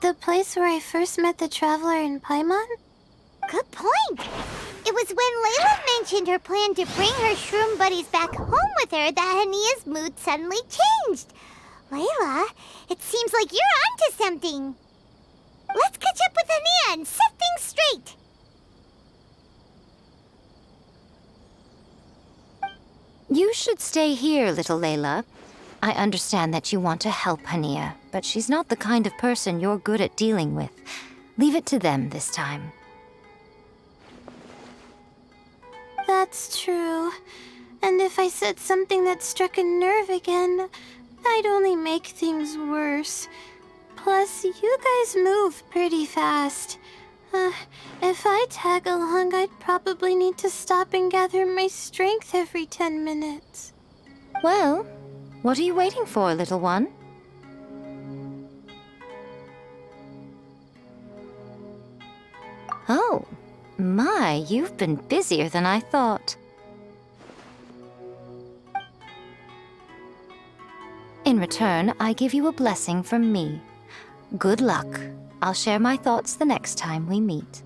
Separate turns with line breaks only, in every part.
The place where I first met the traveler in Paimon?
Good point. It was when Layla mentioned her plan to bring her shroom buddies back home with her that Hania's mood suddenly changed. Layla, it seems like you're onto something. Let's catch up with Hania and set things straight.
You should stay here, little Layla. I understand that you want to help Hania, but she's not the kind of person you're good at dealing with. Leave it to them this time.
That's true. And if I said something that struck a nerve again, I'd only make things worse. Plus, you guys move pretty fast. If I tag along, I'd probably need to stop and gather my strength every 10 minutes.
Well, what are you waiting for, little one? Oh, my, you've been busier than I thought. In return, I give you a blessing from me. Good luck. I'll share my thoughts the next time we meet.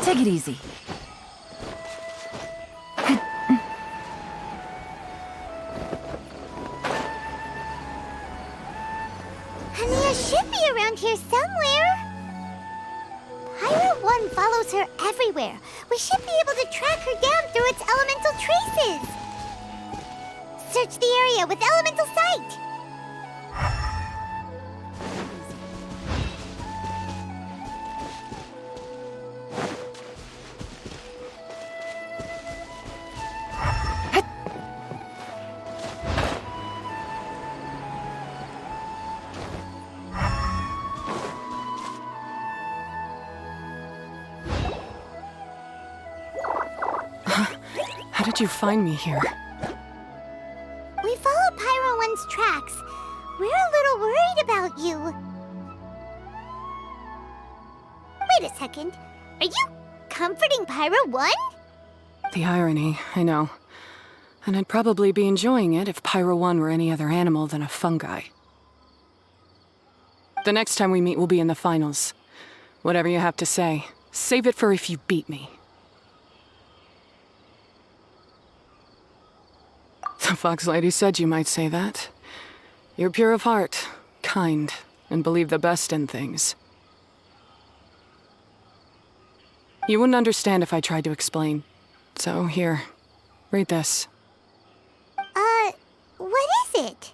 Take it easy.
Hania should be around here somewhere. Pyra 1 follows her everywhere. We should be able to track her down through its elemental traces. Search the area with elemental sight.
How did you find me here?
We follow Pyra 1's tracks. We're a little worried about you. Wait a second. Are you comforting Pyra 1?
The irony, I know. And I'd probably be enjoying it if Pyro 1 were any other animal than a fungi. The next time we meet will be in the finals. Whatever you have to say, save it for if you beat me. The Fox Lady said you might say that. You're pure of heart, kind, and believe the best in things. You wouldn't understand if I tried to explain. So here, read this.
What is it?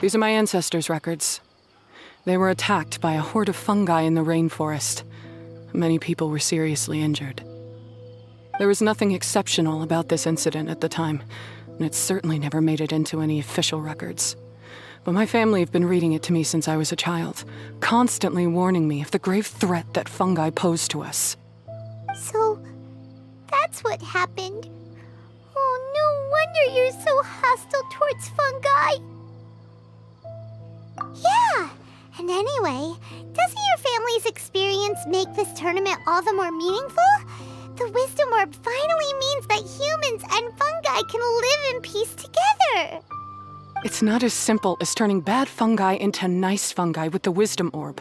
These are my ancestors' records. They were attacked by a horde of fungi in the rainforest. Many people were seriously injured. There was nothing exceptional about this incident at the time, and it certainly never made it into any official records. But my family have been reading it to me since I was a child, constantly warning me of the grave threat that fungi pose to us.
So, that's what happened. Oh, no wonder you're so hostile towards fungi. Yeah, and anyway, doesn't your family's experience make this tournament all the more meaningful? The Wisdom Orb finally means that humans and fungi can live in peace together.
It's not as simple as turning bad fungi into nice fungi with the Wisdom Orb.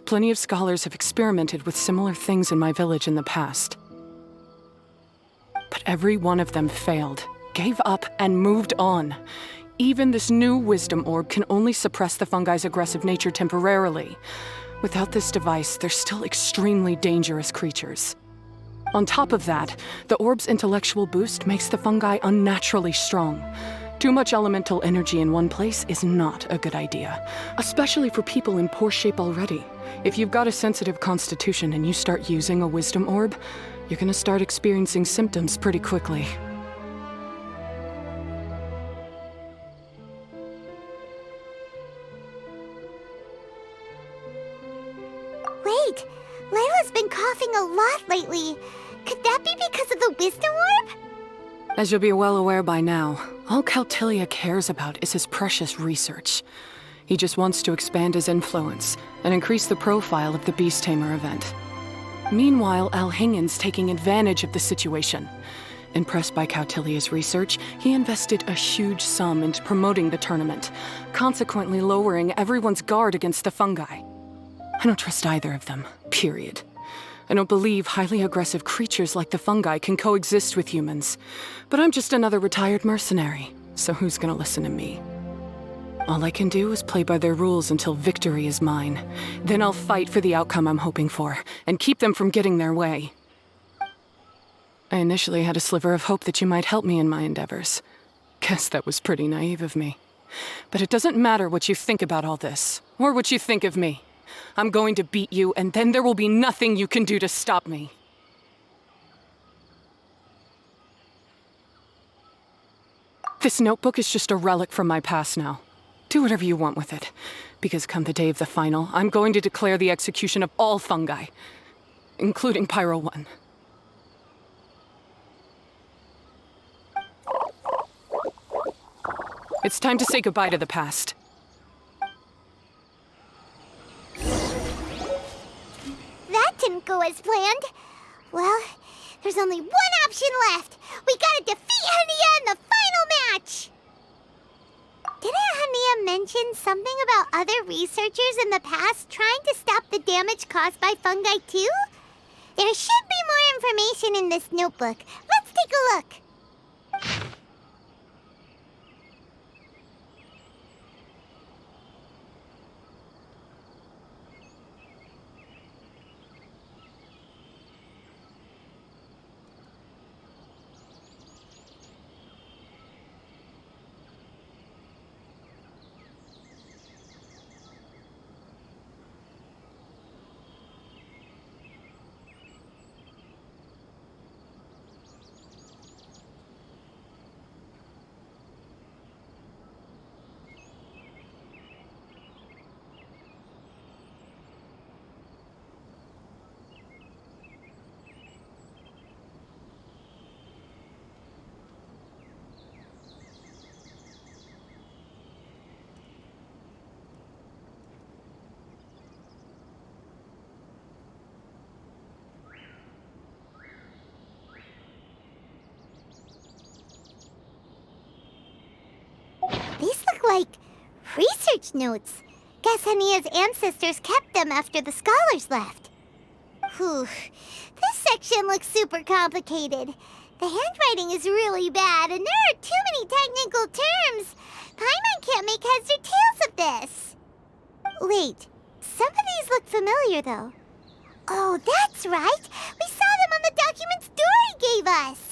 Plenty of scholars have experimented with similar things in my village in the past. But every one of them failed, gave up, and moved on. Even this new Wisdom Orb can only suppress the fungi's aggressive nature temporarily. Without this device, they're still extremely dangerous creatures. On top of that, the orb's intellectual boost makes the fungi unnaturally strong. Too much elemental energy in one place is not a good idea, especially for people in poor shape already. If you've got a sensitive constitution and you start using a Wisdom Orb, you're gonna start experiencing symptoms pretty quickly.
Wait, Layla's been coughing a lot lately. Could that be because of the Wisdom Orb?
As you'll be well aware by now, all Caltilia cares about is his precious research. He just wants to expand his influence and increase the profile of the Beast Tamer event. Meanwhile, Alhingen's taking advantage of the situation. Impressed by Cautilia's research, he invested a huge sum into promoting the tournament, consequently lowering everyone's guard against the fungi. I don't trust either of them, period. I don't believe highly aggressive creatures like the fungi can coexist with humans. But I'm just another retired mercenary, so who's gonna listen to me? All I can do is play by their rules until victory is mine. Then I'll fight for the outcome I'm hoping for, and keep them from getting their way. I initially had a sliver of hope that you might help me in my endeavors. Guess that was pretty naive of me. But it doesn't matter what you think about all this, or what you think of me. I'm going to beat you, and then there will be nothing you can do to stop me. This notebook is just a relic from my past now. Do whatever you want with it, because come the day of the final, I'm going to declare the execution of all fungi, including Pyro 1. It's time to say goodbye to the past.
That didn't go as planned. Well, there's only one option left. We gotta defeat Hania in the final match! Didn't Hania mention something about other researchers in the past trying to stop the damage caused by fungi too? There should be more information in this notebook. Let's take a look. These look like research notes. Guess Hania's ancestors kept them after the scholars left. Whew. This section looks super complicated. The handwriting is really bad, and there are too many technical terms. Paimon can't make heads or tails of this. Wait, some of these look familiar, though. Oh, that's right. We saw them on the documents Dory gave us.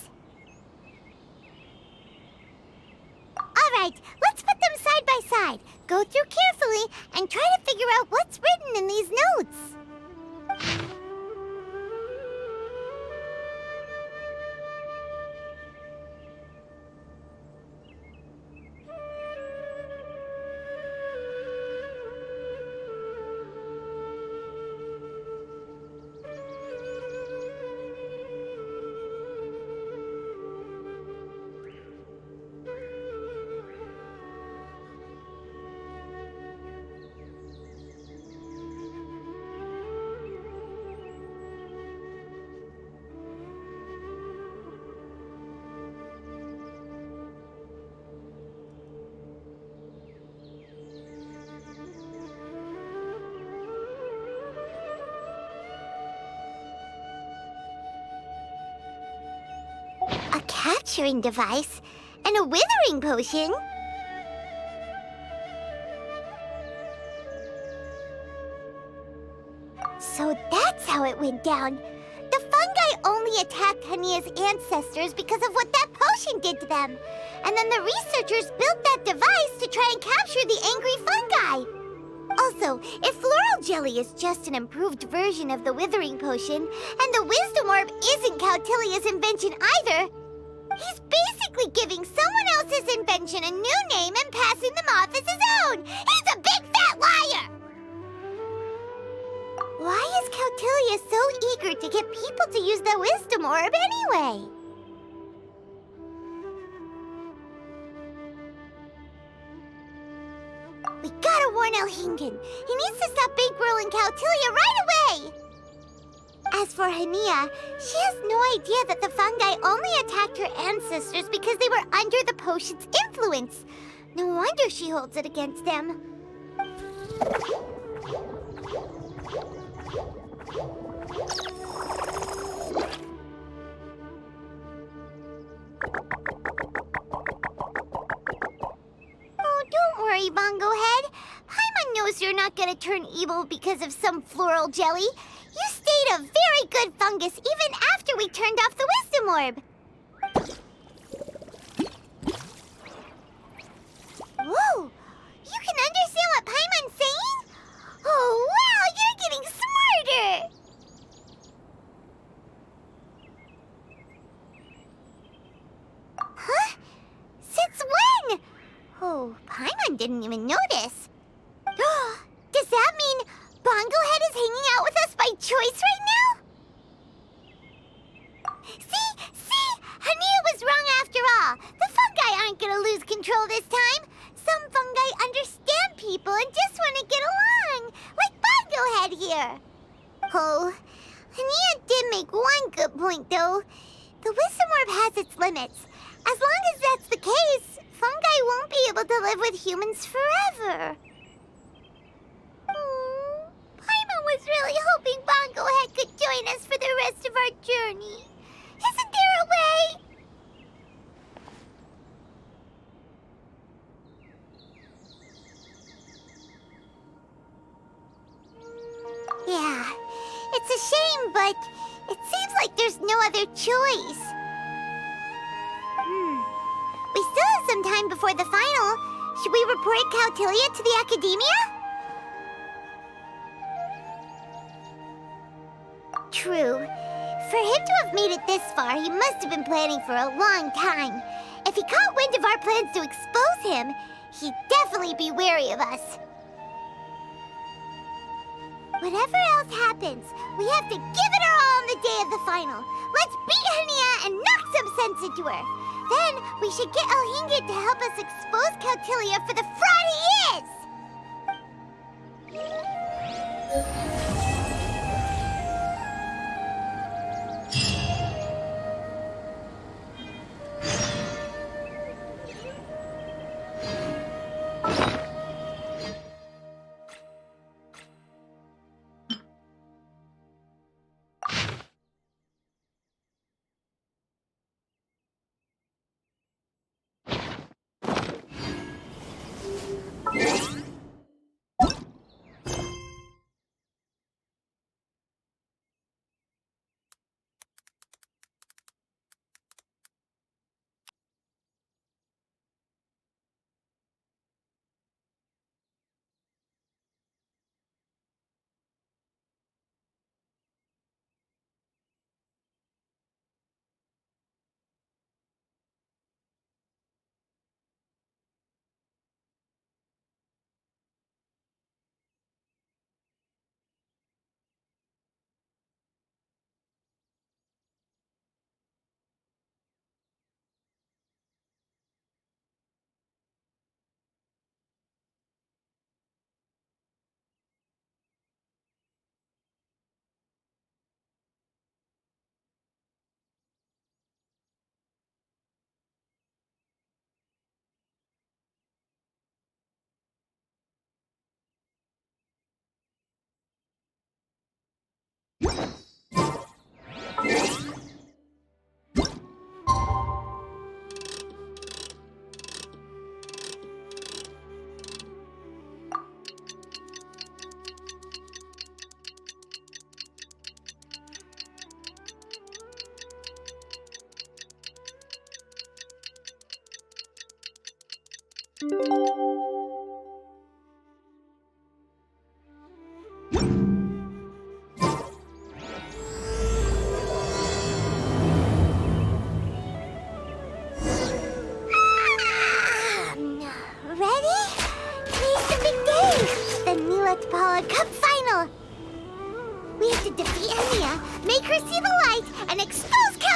All right, let's put them side by side. Go through carefully and try to figure out what's written in these notes. A capturing device and a withering potion? So that's how it went down. The fungi only attacked Hania's ancestors because of what that potion did to them. And then the researchers built that device to try and capture the angry fungi. Also, if floral jelly is just an improved version of the withering potion, and the wisdom orb isn't Cautilia's invention either, he's basically giving someone else's invention a new name and passing them off as his own. He's a big fat liar! Why is Cautilia so eager to get people to use the wisdom orb anyway? We gotta warn Elhingen. He needs to stop bankrolling Cautilia right away! As for Hania, she has no idea that the fungi only attacked her ancestors because they were under the potion's influence. No wonder she holds it against them. Oh, don't worry, Bongo Head. Paimon knows you're not gonna turn evil because of some floral jelly. You stayed a very good fungus even after we turned off the wisdom orb. Whoa! You can understand what Paimon's saying? Oh, wow! You're getting smarter! Huh? Since when? Oh, Paimon didn't even notice. Does that mean Bongo Head is hanging out with us by choice right now? See? Hania was wrong after all. The fungi aren't gonna lose control this time. Some fungi understand people and just want to get along, like Bongo Head here. Oh, Hania did make one good point, though. The wisdom orb has its limits. As long as that's the case, fungi won't be able to live with humans forever. Paimon was really hoping Bongo Head could join us for the rest of our journey. Isn't there a way? Yeah, it's a shame, but it seems like there's no other choice. We still have some time before the final. Should we report Cautilia to the Academia? True. For him to have made it this far, he must have been planning for a long time. If he caught wind of our plans to expose him, he'd definitely be wary of us. Whatever else happens, we have to give it our all on the day of the final. Let's beat Hania and knock some sense into her. Then we should get Elhingen to help us expose Cautilia for the fraud he is!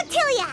Caltilia!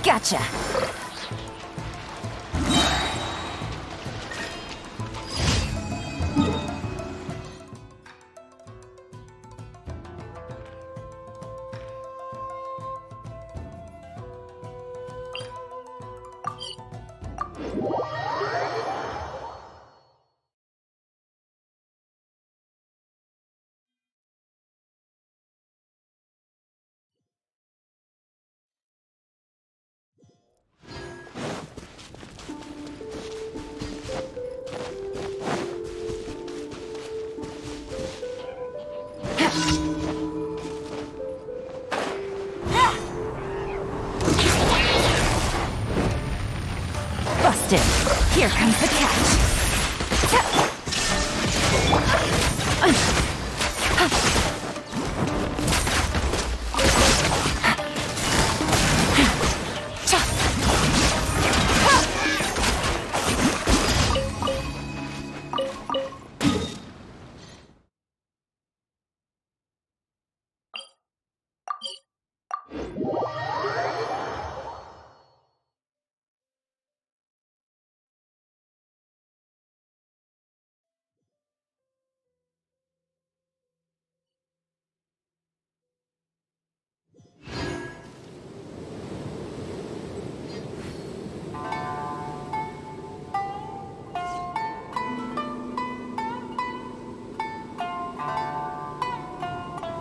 Gotcha! Busted! Here comes the catch!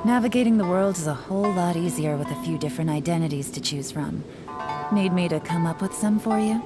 Navigating the world is a whole lot easier with a few different identities to choose from. Need me to come up with some for you?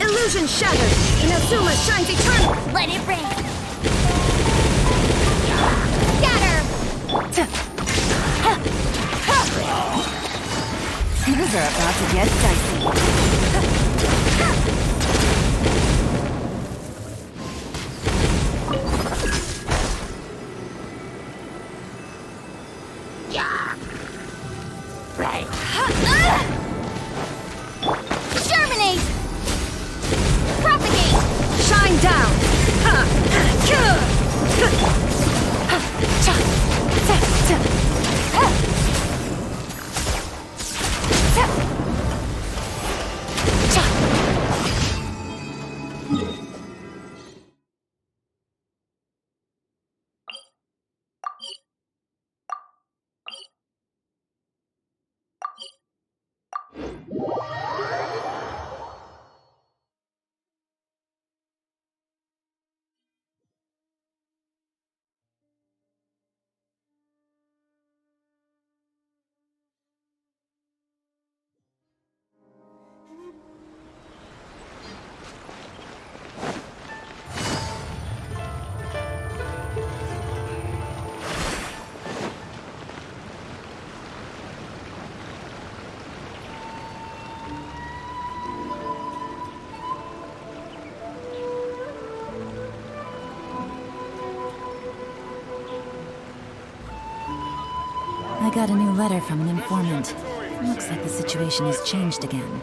Illusion shattered! Inazuma shines eternal!
Let it rain! Scatter!
Things are about to get dicey.
Germinate! Propagate!
Shine down!
I got a new letter from an informant. Looks like the situation has changed again.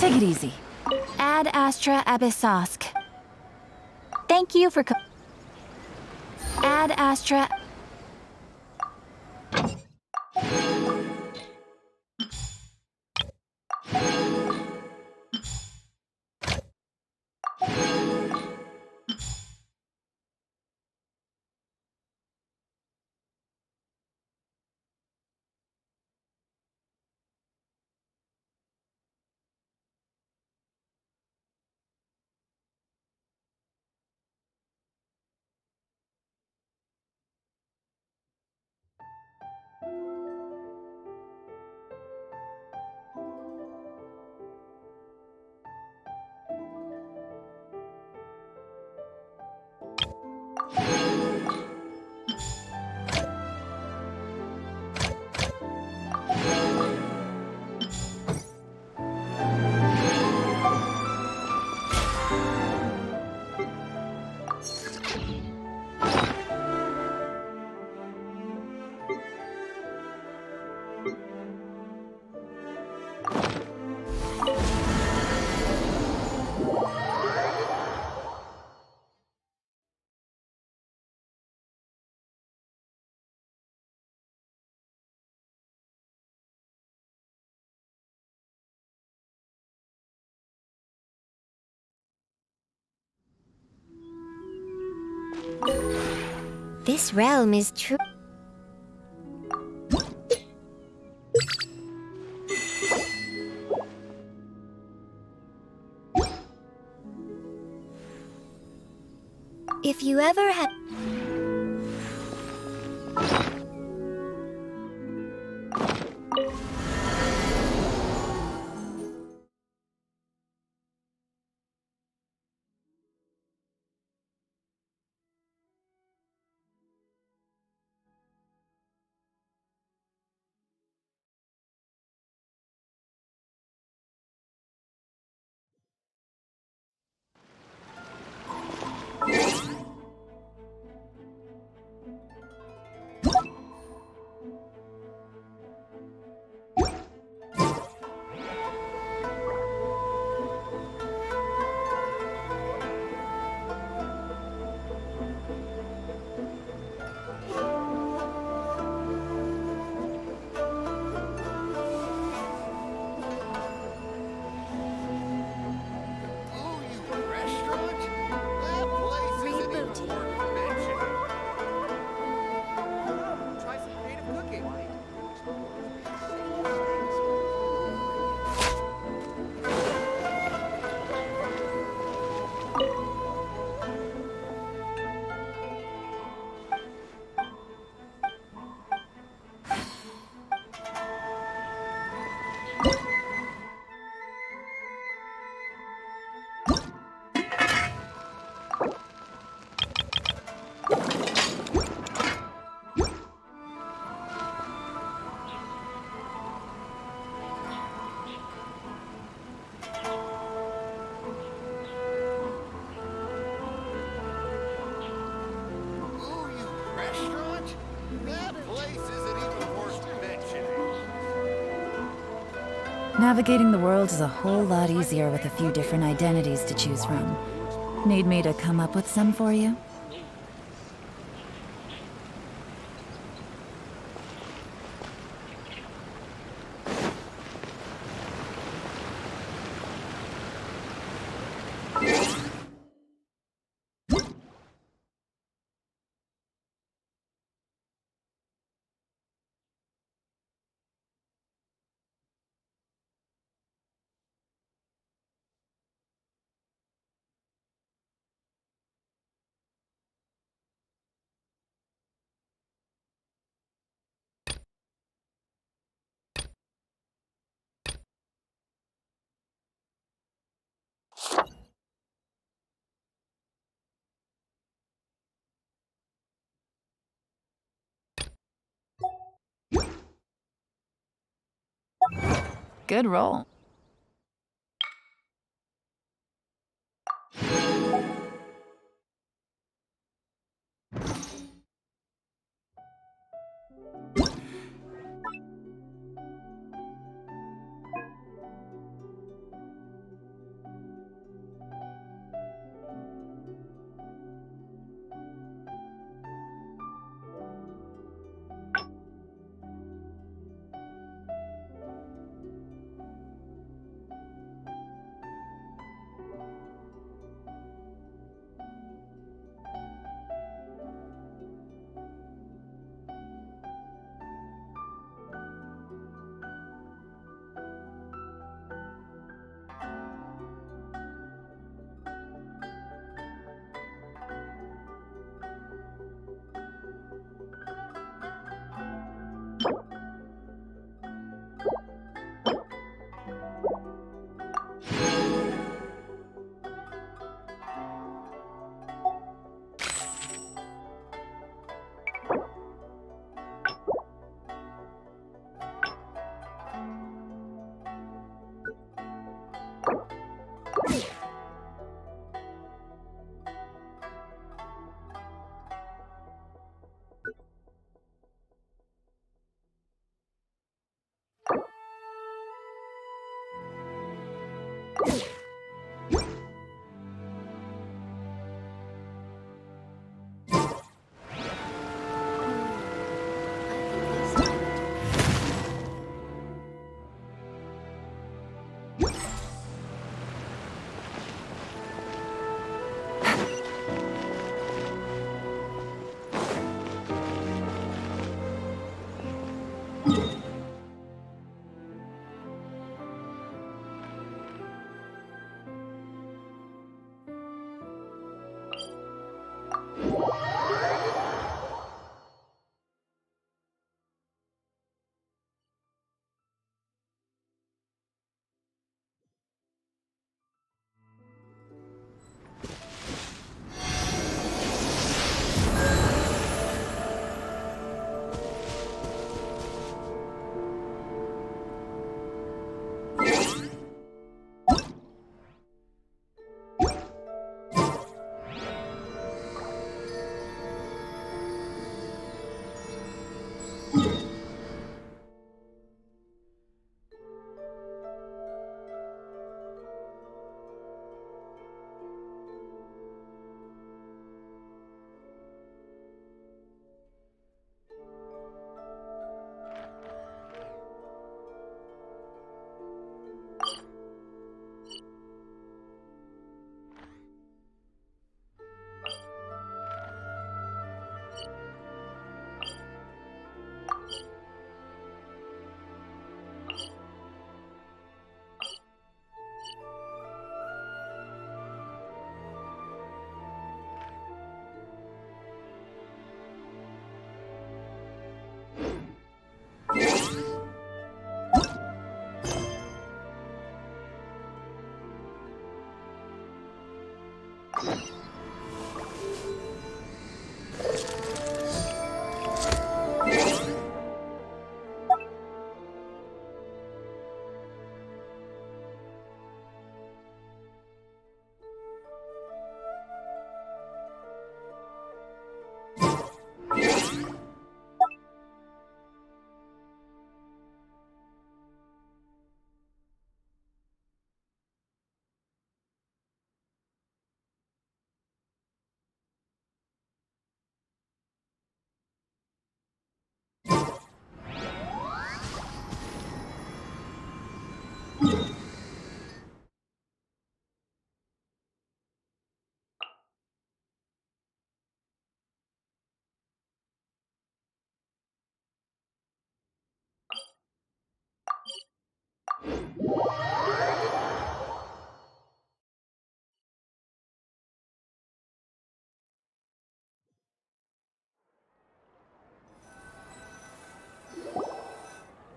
Take it easy.
Ad Astra Abyssosk. Thank you for Ad Astra.
This realm is true. If you ever have...
Navigating the world is a whole lot easier with a few different identities to choose from. Need me to come up with some for you? Good roll.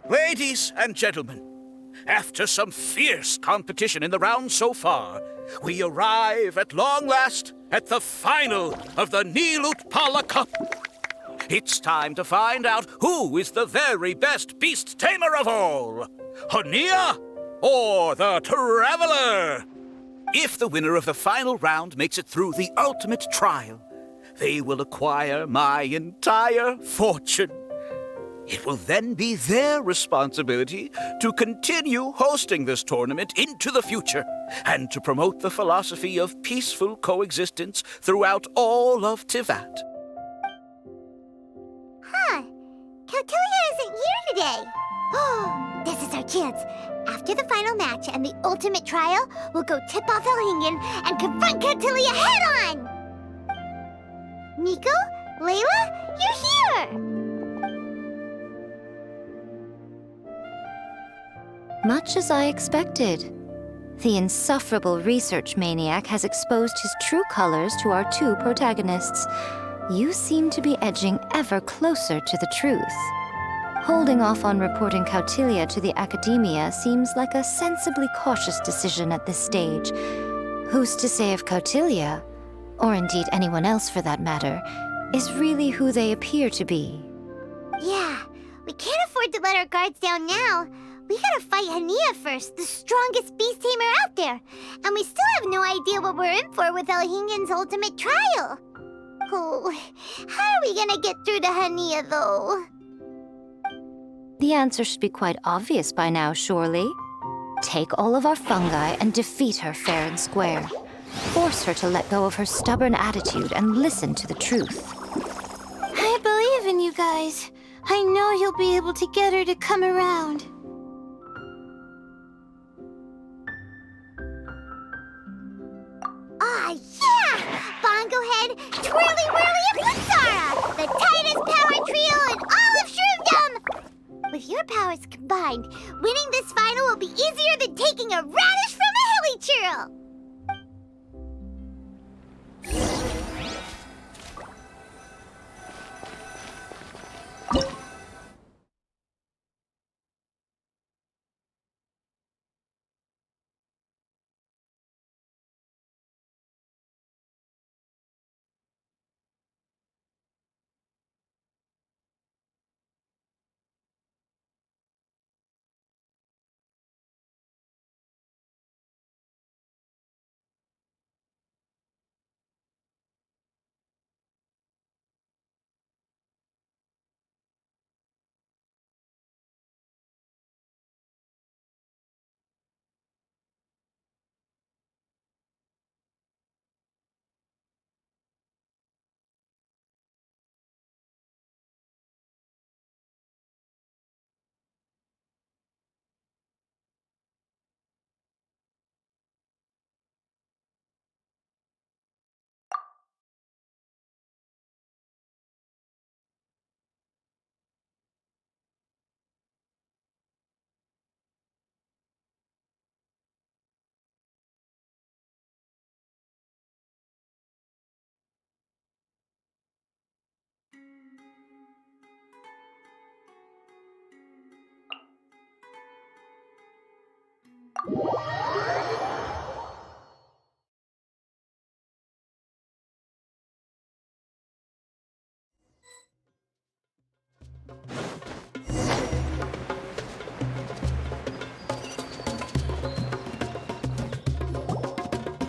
Ladies and gentlemen, after some fierce competition in the round so far, we arrive at long last at the final of the Nilut Pala Cup. It's time to find out who is the very best beast tamer of all, Hania or the Traveler. If the winner of the final round makes it through the ultimate trial, they will acquire my entire fortune. It will then be their responsibility to continue hosting this tournament into the future and to promote the philosophy of peaceful coexistence throughout all of Tivat.
Huh. Kautilya isn't here today. Oh, this is our chance. After the final match and the ultimate trial, we'll go tip off Elhingen and confront Kautilya head-on! Nico? Layla? You're here!
Much as I expected. The insufferable research maniac has exposed his true colors to our two protagonists. You seem to be edging ever closer to the truth. Holding off on reporting Kautilya to the Academia seems like a sensibly cautious decision at this stage. Who's to say if Kautilya, or indeed anyone else for that matter, is really who they appear to be?
Yeah, we can't afford to let our guards down now. We gotta fight Hania first, the strongest beast tamer out there. And we still have no idea what we're in for with Elhingen's ultimate trial. Oh, how are we gonna get through to Hania, though?
The answer should be quite obvious by now, surely. Take all of our fungi and defeat her fair and square. Force her to let go of her stubborn attitude and listen to the truth.
I believe in you guys. I know you'll be able to get her to come around.
Ah, yeah! Bongo Head, Twirly Whirly, and Blitzara! The tightest power trio in all of Shroomdom! With your powers combined, winning this final will be easier than taking a radish from a hilly churl!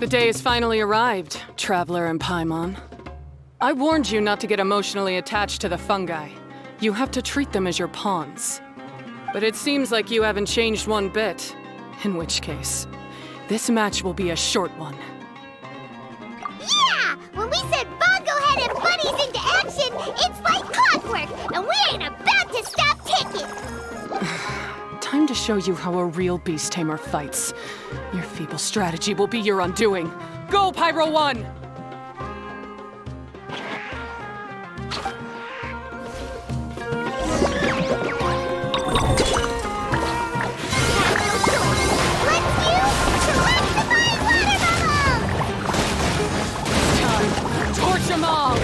The day has finally arrived, Traveler and Paimon. I warned you not to get emotionally attached to the fungi. You have to treat them as your pawns. But it seems like you haven't changed one bit. In which case, this match will be a short one.
Yeah! When we send Bongo Head and buddies into action, it's like clockwork, and we ain't about to stop ticking!
Time to show you how a real beast tamer fights. Your feeble strategy will be your undoing. Go, Pyro 1! Torch 'em all!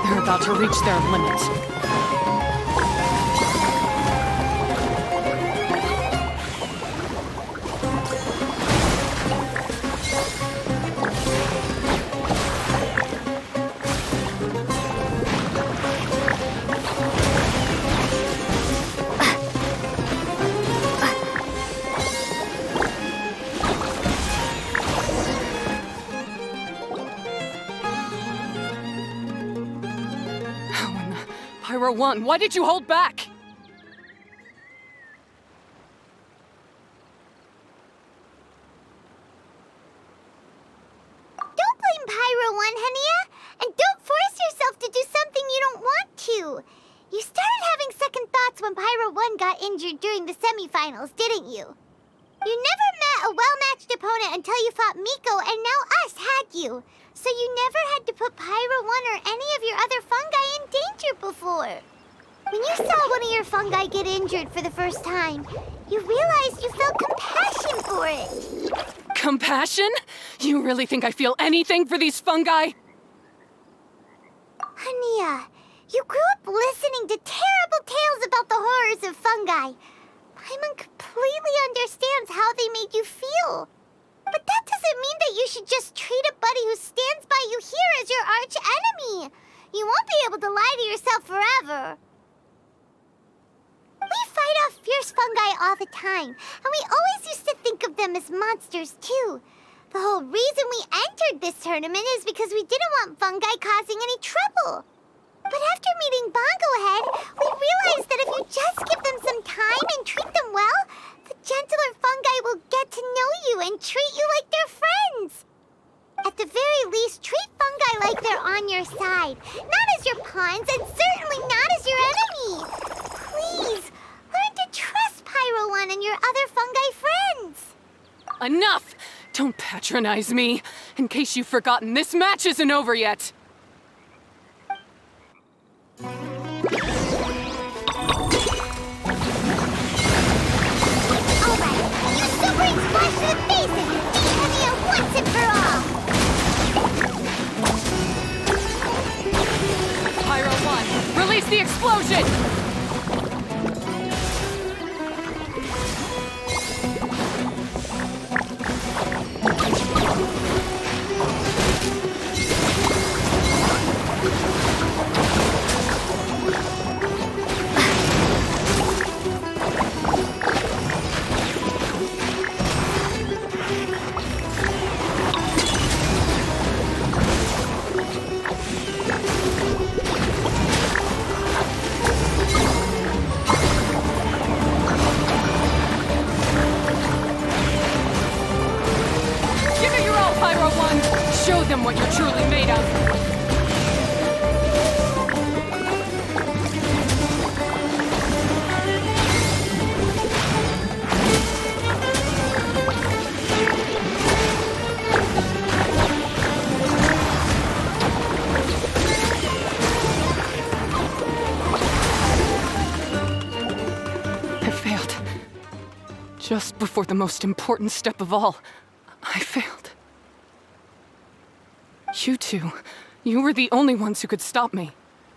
They're about to reach their limit. Pyro 1, why did you hold back?
Don't blame Pyro 1, Hania! And don't force yourself to do something you don't want to! You started having second thoughts when Pyro 1 got injured during the semifinals, didn't you? You never met a well-matched opponent until you fought Miko, and now us had you. So you never had to put Pyro 1 or any of your other fungi in danger before. When you saw one of your fungi get injured for the first time, you realized you felt compassion for it.
Compassion? You really think I feel anything for these fungi?
Hania, you grew up listening to terrible tales about the horrors of fungi. Paimon completely understands how they made you feel. But that doesn't mean that you should just treat a buddy who stands by you here as your arch enemy. You won't be able to lie to yourself forever. We fight off fierce fungi all the time, and we always used to think of them as monsters too. The whole reason we entered this tournament is because we didn't want fungi causing any trouble. But after meeting Bongo Head, we realized that if you just give them some time and treat them well, the gentler fungi will get to know you and treat you like they're friends. At the very least, treat fungi like they're on your side, not as your pawns and certainly not as your enemy. Please, learn to trust Pyro 1 and your other fungi friends.
Enough! Don't patronize me. In case you've forgotten, this match isn't over yet.
Alright, you super splash to the faces! Teach Hania once and for all!
Pyro 1, release the explosion! Show them what you're truly made of. I failed. Just before the most important step of all, I failed. You two, you were the only ones who could stop me.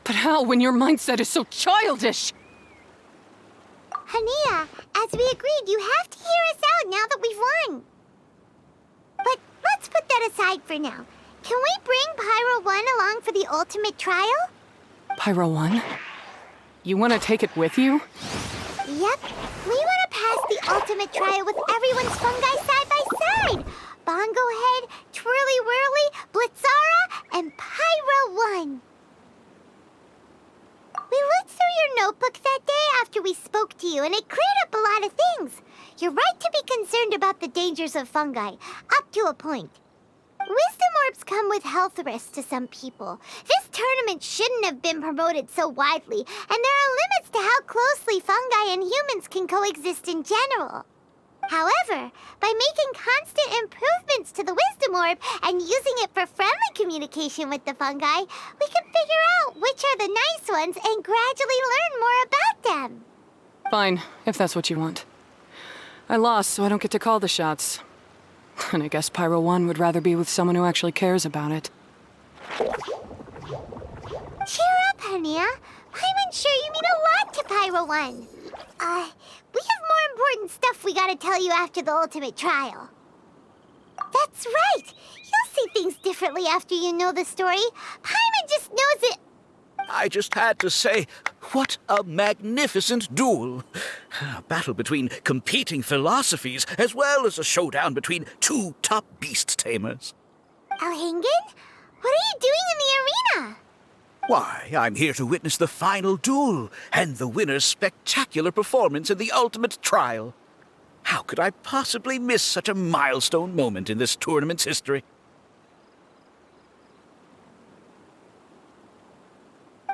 But how when your mindset is so childish?
Hania, as we agreed, you have to hear us out now that we've won. But let's put that aside for now. Can we bring Pyro 1 along for the ultimate trial?
Pyro 1? You want to take it with you?
Yep. We want to pass the ultimate trial with everyone's fungi side by side. Bongo Head, Twirly Whirly, Blitzara, and Pyro 1. We looked through your notebook that day after we spoke to you, and it cleared up a lot of things. You're right to be concerned about the dangers of fungi, up to a point. Wisdom orbs come with health risks to some people. This tournament shouldn't have been promoted so widely, and there are limits to how closely fungi and humans can coexist in general. However, by making constant improvements to the Wisdom Orb and using it for friendly communication with the fungi, we can figure out which are the nice ones and gradually learn more about them.
Fine, if that's what you want. I lost, so I don't get to call the shots. And I guess Pyro 1 would rather be with someone who actually cares about it.
Cheers! Pania. I'm unsure you mean a lot to Pyro One. We have more important stuff we gotta tell you after the ultimate trial. That's right. You'll see things differently after you know the story. Paimon just knows it.
I just had to say, what a magnificent duel. A battle between competing philosophies, as well as a showdown between two top beast tamers.
Alhingen? What are you doing in the arena?
Why, I'm here to witness the final duel and the winner's spectacular performance in the ultimate trial. How could I possibly miss such a milestone moment in this tournament's history?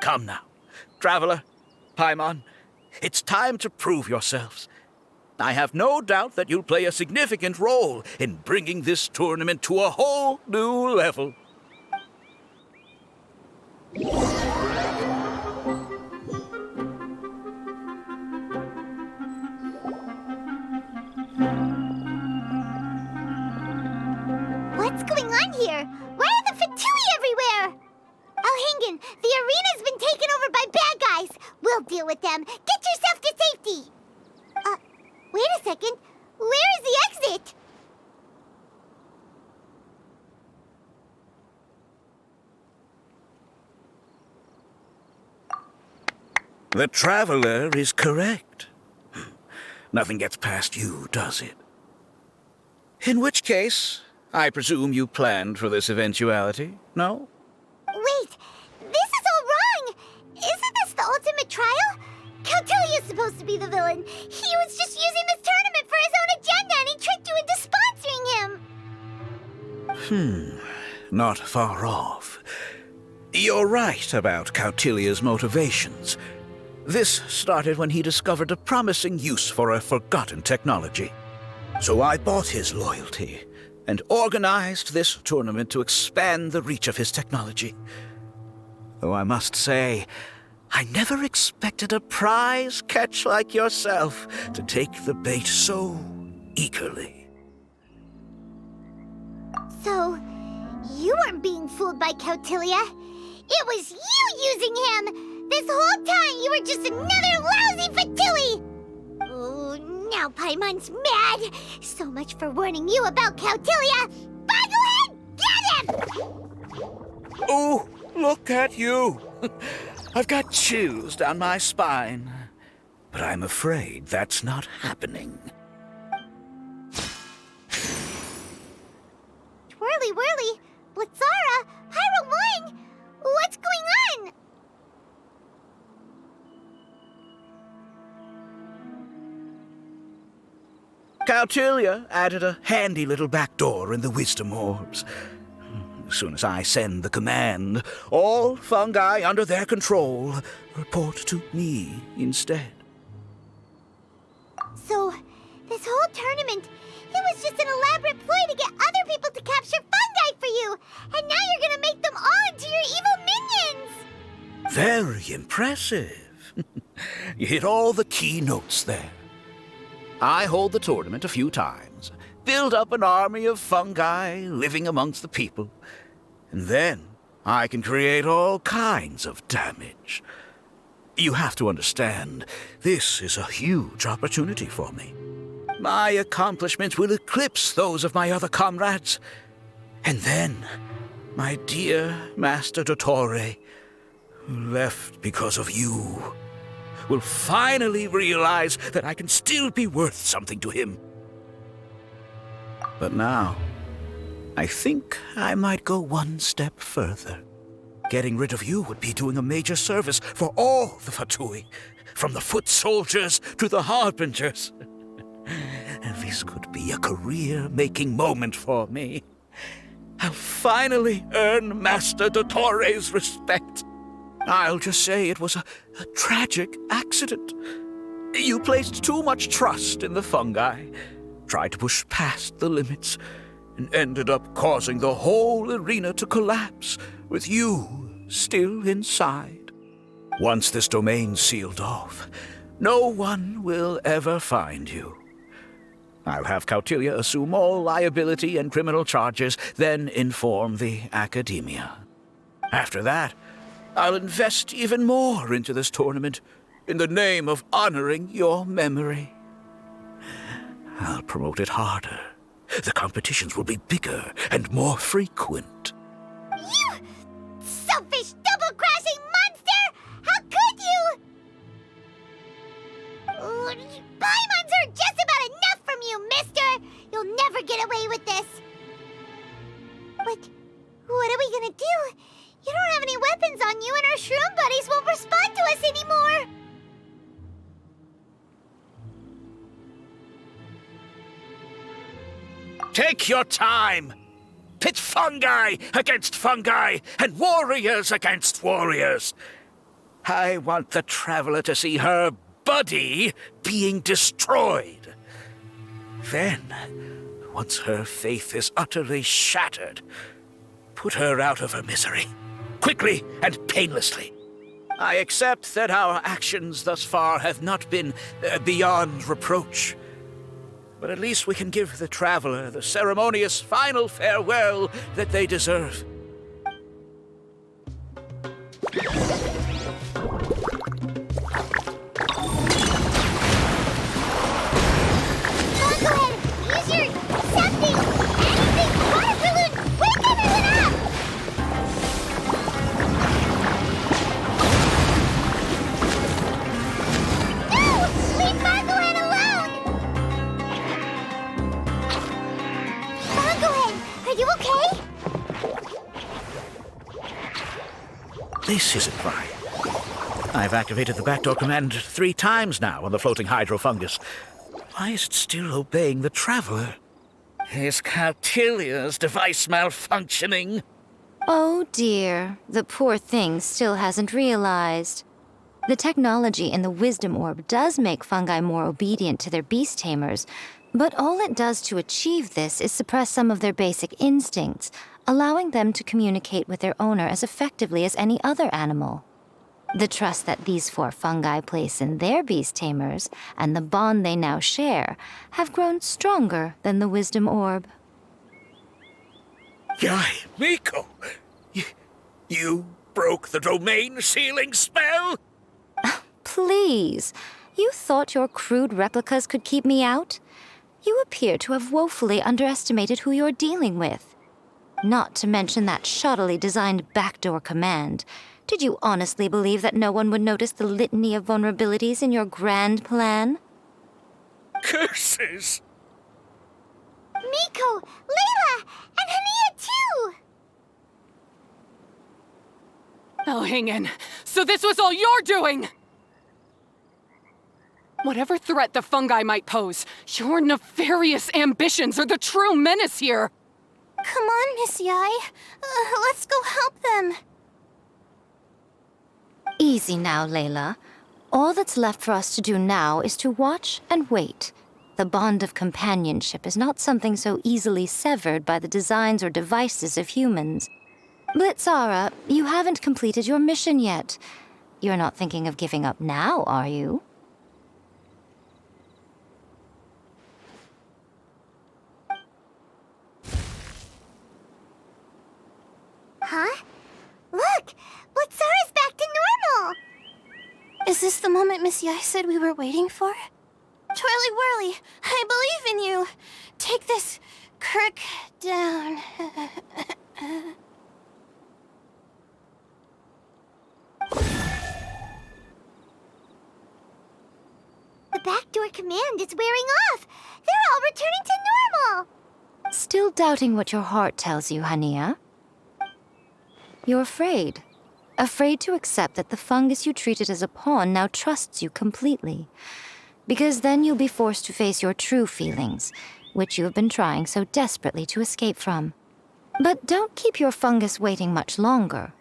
Come now, Traveler, Paimon, it's time to prove yourselves. I have no doubt that you'll play a significant role in bringing this tournament to a whole new level.
What's going on here? Why are the Fatui everywhere? Alhingen, the arena's been taken over by bad guys. We'll deal with them. Get yourself to safety. Wait a second. Where is the exit?
The Traveler is correct. Nothing gets past you, does it? In which case, I presume you planned for this eventuality, no?
Wait, this is all wrong. Isn't this the ultimate trial? Cautelia's supposed to be the villain. He was just using this tournament for his own agenda and he tricked you into sponsoring him.
Not far off. You're right about Cautelia's motivations. This started when he discovered a promising use for a forgotten technology. So I bought his loyalty and organized this tournament to expand the reach of his technology. Though I must say, I never expected a prize catch like yourself to take the bait so eagerly.
So, you weren't being fooled by Cautelia. It was you using him! This whole time you were just another lousy Fatui! Oh, now Paimon's mad! So much for warning you about Cautelia! Boglehead, get him!
Oh, look at you! I've got chills down my spine. But I'm afraid that's not happening.
Twirly whirly, Blitzara, Pyro One! What's going on?
Cautelia added a handy little back door in the wisdom orbs. As soon as I send the command, all fungi under their control report to me instead.
So, this whole tournament, it was just an elaborate ploy to get other people to capture fungi for you! And now you're gonna make them all into your evil minions!
Very impressive. You hit all the key notes there. I hold the tournament a few times, build up an army of fungi living amongst the people, and then I can create all kinds of damage. You have to understand, this is a huge opportunity for me. My accomplishments will eclipse those of my other comrades. And then, my dear Master Dottore, who left because of you, will finally realize that I can still be worth something to him. But now, I think I might go one step further. Getting rid of you would be doing a major service for all the Fatui, from the foot soldiers to the harbingers. And this could be a career-making moment for me. I'll finally earn Master Dottore's respect. I'll just say it was a tragic accident. You placed too much trust in the fungi, tried to push past the limits, and ended up causing the whole arena to collapse, with you still inside. Once this domain's sealed off, no one will ever find you. I'll have Cautelia assume all liability and criminal charges, then inform the Academia. After that, I'll invest even more into this tournament in the name of honoring your memory. I'll promote it harder. The competitions will be bigger and more frequent.
You selfish, double-crashing monster! How could you? Paimons are just about enough from you, mister! You'll never get away with this. But what are we gonna do? You don't have any weapons on you, and our shroom buddies won't respond to us anymore.
Take your time. Pit fungi against fungi and warriors against warriors. I want the Traveler to see her buddy being destroyed. Then, once her faith is utterly shattered, put her out of her misery, quickly and painlessly. I accept that our actions thus far have not been beyond reproach. But at least we can give the Traveler the ceremonious final farewell that they deserve.
Go ahead, use your something, anything, water balloon, wake everyone up! No! Leave Margolan alone! Margolan, are you okay?
This isn't right. I've activated the backdoor command 3 times now on the floating hydrofungus. Why is it still obeying the Traveler? Is Caltilia's device malfunctioning?
Oh dear, the poor thing still hasn't realized. The technology in the Wisdom Orb does make fungi more obedient to their beast tamers, but all it does to achieve this is suppress some of their basic instincts, allowing them to communicate with their owner as effectively as any other animal. The trust that these 4 fungi place in their beast tamers and the bond they now share have grown stronger than the Wisdom Orb.
Guy, Miko! You broke the domain sealing spell?
Please, you thought your crude replicas could keep me out? You appear to have woefully underestimated who you're dealing with. Not to mention that shoddily designed backdoor command. Did you honestly believe that no one would notice the litany of vulnerabilities in your grand plan?
Curses!
Miko, Layla, and Hania too!
Oh, hang in. So this was all you're doing! Whatever threat the fungi might pose, your nefarious ambitions are the true menace here!
Come on, Miss Yai. Let's go help them.
Easy now, Layla. All that's left for us to do now is to watch and wait. The bond of companionship is not something so easily severed by the designs or devices of humans. Blitzara, you haven't completed your mission yet. You're not thinking of giving up now, are you?
Huh? Look! Blitzara's back to normal!
Is this the moment Miss Yai said we were waiting for? Twirly Whirly, I believe in you. Take this crook down.
The backdoor command is wearing off! They're all returning to normal!
Still doubting what your heart tells you, Hania? You're afraid. Afraid to accept that the fungus you treated as a pawn now trusts you completely. Because then you'll be forced to face your true feelings, which you have been trying so desperately to escape from. But don't keep your fungus waiting much longer.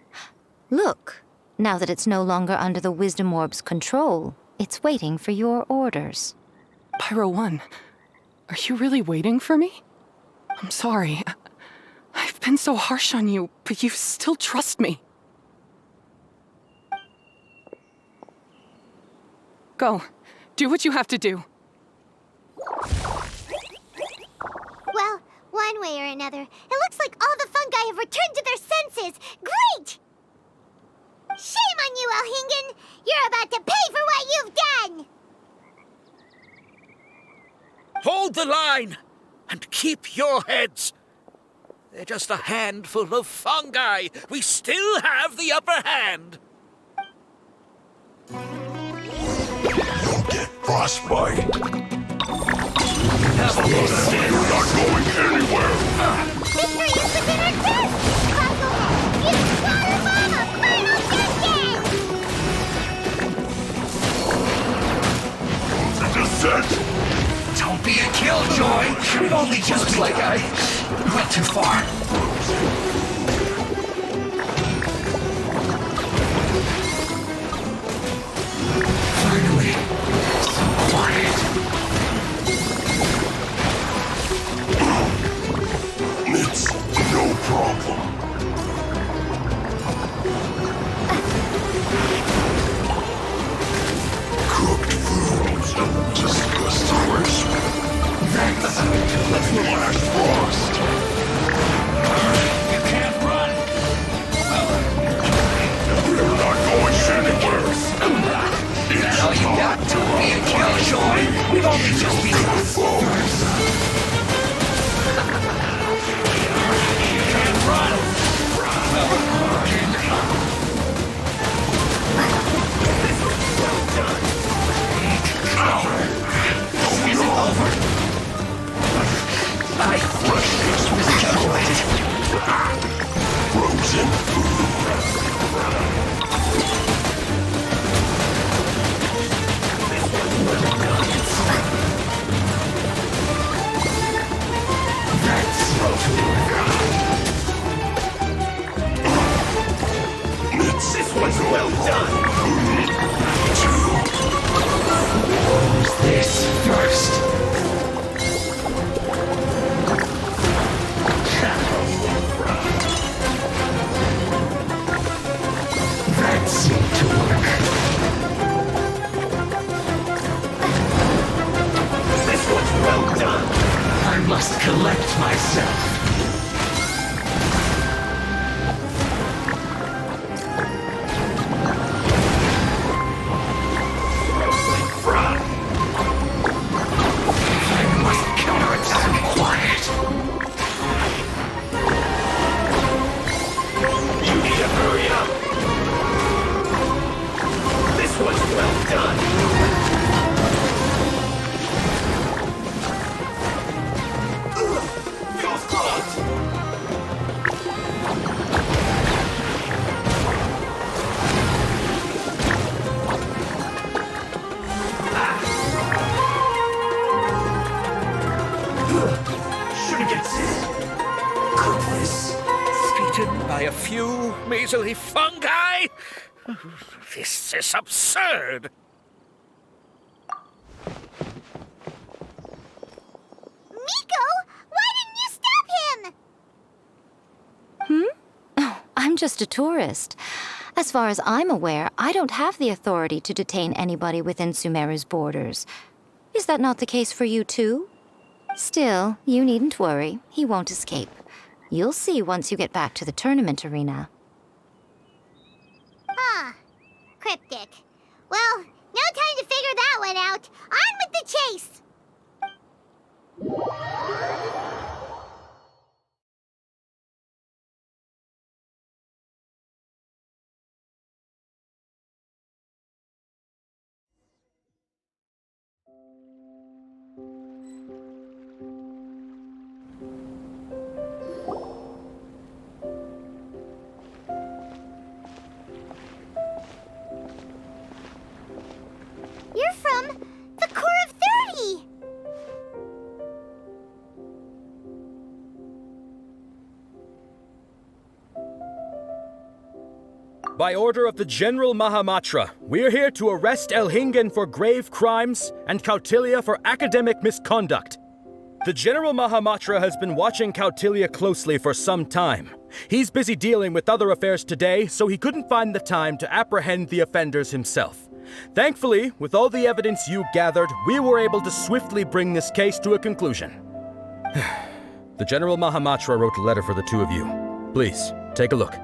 Look, now that it's no longer under the Wisdom Orb's control, it's waiting for your orders.
Pyro 1, are you really waiting for me? I'm sorry. I've been so harsh on you, but you still trust me. Go. Do what you have to do.
Well, one way or another, it looks like all the fungi have returned to their senses! Great! Shame on you, Elhingen! You're about to pay for what you've done!
Hold the line and keep your heads. They're just a handful of fungi. We still have the upper hand.
You'll get frostbite. We're not going anywhere.
Victory is within our grasp! Puzzlehead, you slaughter mama! Final sentence!
The descent.
Don't be a killjoy! It only just like I went too far. Finally, so quiet.
It's no problem. Cooked foods, disgusting waste.
Let's wash
Frost.
You can't run!
We're not going anywhere. It's
All you got to be a killjoy! We've only just been You can't run! This isn't over! I was evacuated.
frozen food.
This was well done. Who's this first? That seemed to work. This was well done. I must collect myself.
By a few measly fungi? This is absurd.
Miko, why didn't you stop him?
I'm just a tourist. As far as I'm aware, I don't have the authority to detain anybody within Sumeru's borders. Is that not the case for you too? Still, you needn't worry. He won't escape. You'll see once you get back to the tournament arena.
Ah, cryptic. Well, no time to figure that one out. On with the chase! You're from the Core of 30!
By order of the General Mahamatra, we're here to arrest Elhingen for grave crimes and Kautilya for academic misconduct. The General Mahamatra has been watching Kautilya closely for some time. He's busy dealing with other affairs today, so he couldn't find the time to apprehend the offenders himself. Thankfully, with all the evidence you gathered, we were able to swiftly bring this case to a conclusion. The General Mahamatra wrote a letter for the two of you. Please, take a look.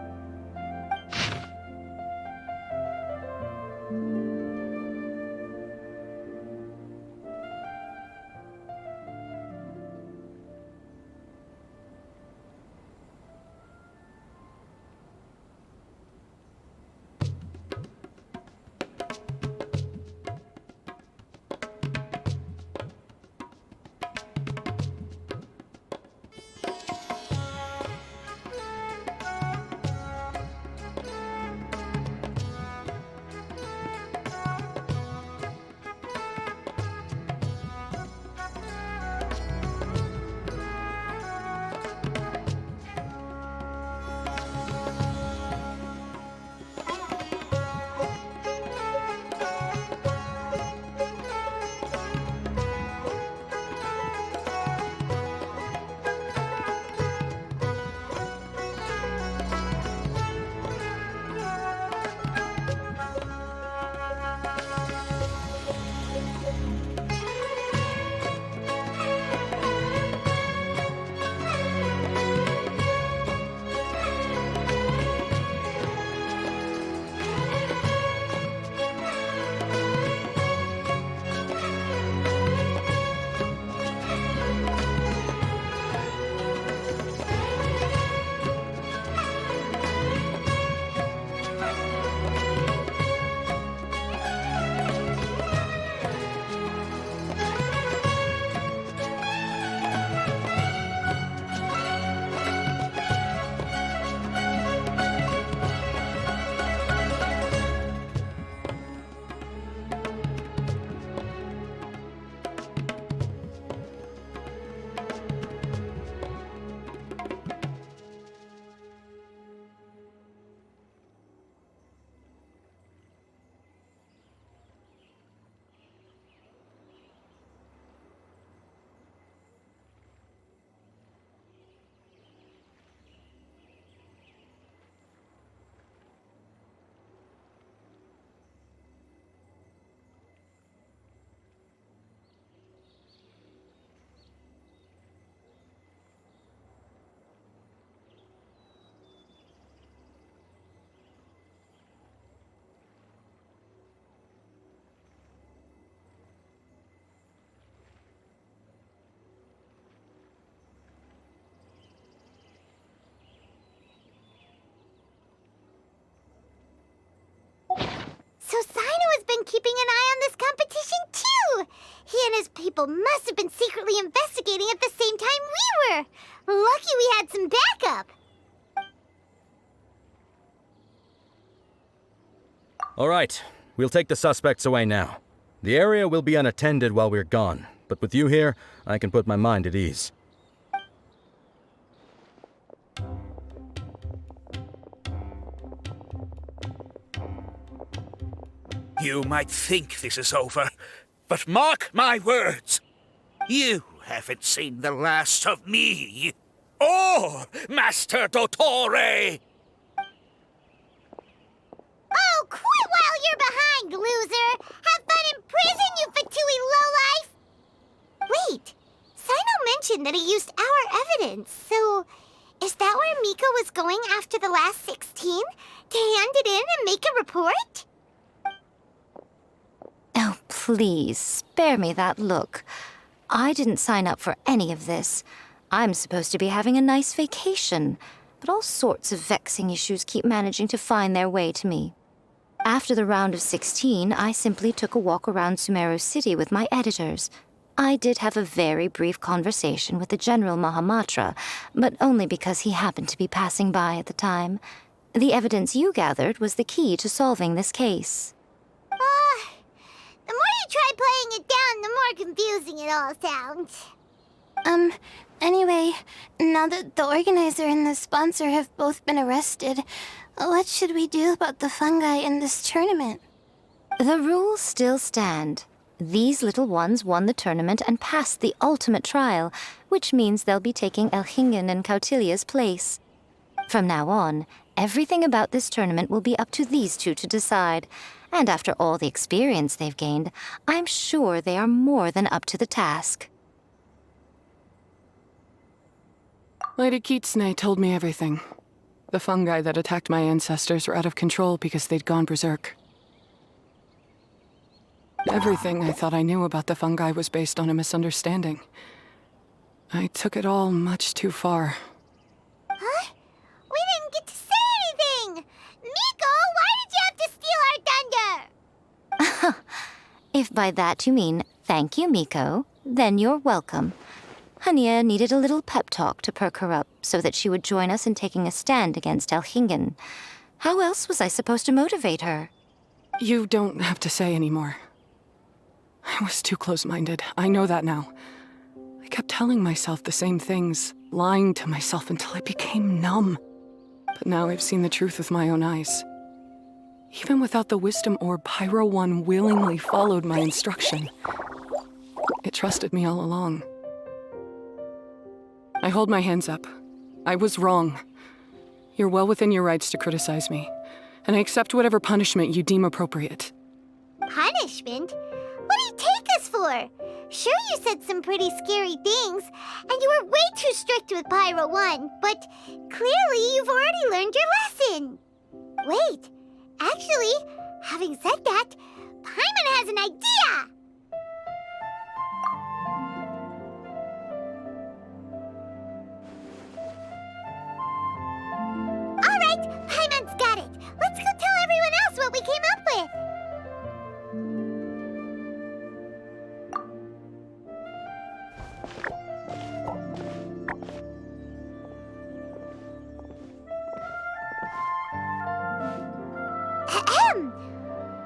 people must have been secretly investigating at the same time we were. Lucky we had some backup.
All right, we'll take the suspects away now. The area will be unattended while we're gone, but with you here, I can put my mind at ease.
You might think this is over, but mark my words. You haven't seen the last of me. Or Master Dottore!
Oh, quit while you're behind, loser! Have fun in prison, you fatui lowlife! Wait, Sino mentioned that he used our evidence, so is that where Miko was going after the last 16? To hand it in and make a report?
Oh, please, spare me that look. I didn't sign up for any of this. I'm supposed to be having a nice vacation, but all sorts of vexing issues keep managing to find their way to me. After the round of 16, I simply took a walk around Sumeru City with my editors. I did have a very brief conversation with the General Mahamatra, but only because he happened to be passing by at the time. The evidence you gathered was the key to solving this case.
The more you try playing it down, the more confusing it all sounds.
Anyway, now that the organizer and the sponsor have both been arrested, what should we do about the fungi in this tournament?
The rules still stand. These little ones won the tournament and passed the ultimate trial, which means they'll be taking Elhingen and Cautilia's place. From now on, everything about this tournament will be up to these two to decide. And after all the experience they've gained, I'm sure they are more than up to the task.
Lady Kitsune told me everything. The fungi that attacked my ancestors were out of control because they'd gone berserk. Everything I thought I knew about the fungi was based on a misunderstanding. I took it all much too far.
Huh? We didn't get to say anything! Miko, why did you have to steal our thunder?
If by that you mean thank you, Miko, then you're welcome. Hania needed a little pep talk to perk her up so that she would join us in taking a stand against Elhingen. How else was I supposed to motivate her?
You don't have to say anymore. I was too close-minded. I know that now. I kept telling myself the same things, lying to myself until I became numb. But now I've seen the truth with my own eyes. Even without the wisdom orb, Pyro 1 willingly followed my instruction. It trusted me all along. I hold my hands up. I was wrong. You're well within your rights to criticize me, and I accept whatever punishment you deem appropriate.
Punishment? What do you take us for? Sure, you said some pretty scary things, and you were way too strict with Pyro 1, but clearly you've already learned your lesson. Wait, actually, having said that, Paimon has an idea! Alright, Paimon's got it. Let's go tell everyone else what we came up with.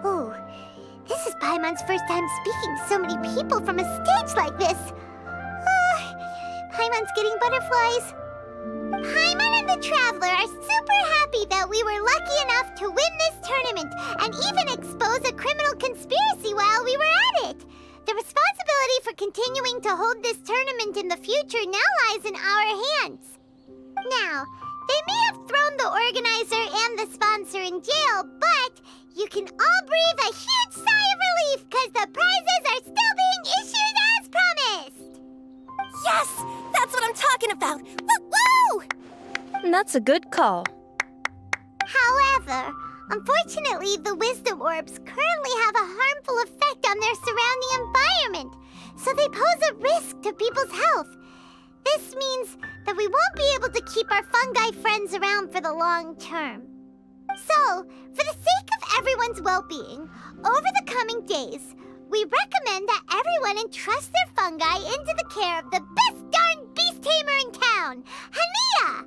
Oh, this is Paimon's first time speaking to so many people from a stage like this. Paimon's getting butterflies. Paimon and the Traveler are super happy that we were lucky enough to win this tournament and even expose a criminal conspiracy while we were at it. The responsibility for continuing to hold this tournament in the future now lies in our hands. Now, they may have thrown the organizer and the sponsor in jail, but you can all breathe a huge sigh of relief because the prizes are still being issued as promised!
Yes! That's what I'm talking about! Woo-woo!
That's a good call.
However, unfortunately, the wisdom orbs currently have a harmful effect on their surrounding environment, so they pose a risk to people's health. This means that we won't be able to keep our fungi friends around for the long term. So, for the sake of everyone's well-being, over the coming days, we recommend that everyone entrust their fungi into the care of the best darn beast tamer in town, Hania!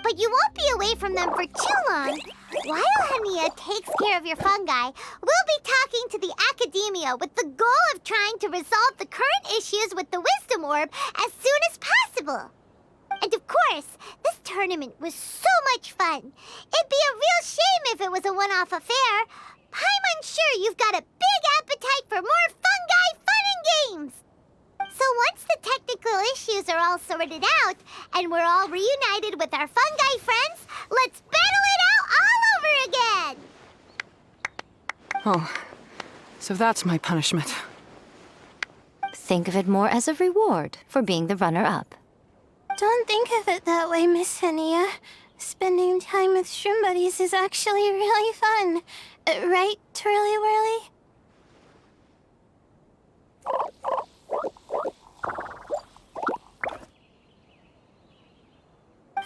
But you won't be away from them for too long. While Hania takes care of your fungi, we'll be talking to the academia with the goal of trying to resolve the current issues with the Wisdom Orb as soon as possible. And of course, this tournament was so much fun. It'd be a real shame if it was a one-off affair. I'm sure you've got a big appetite for more fungi fun and games. So once the technical issues are all sorted out, and we're all reunited with our fungi friends, let's battle it out all over again!
Oh, so that's my punishment.
Think of it more as a reward for being the runner-up.
Don't think of it that way, Miss Hania. Spending time with shroom buddies is actually really fun. Right, Twirly Whirly?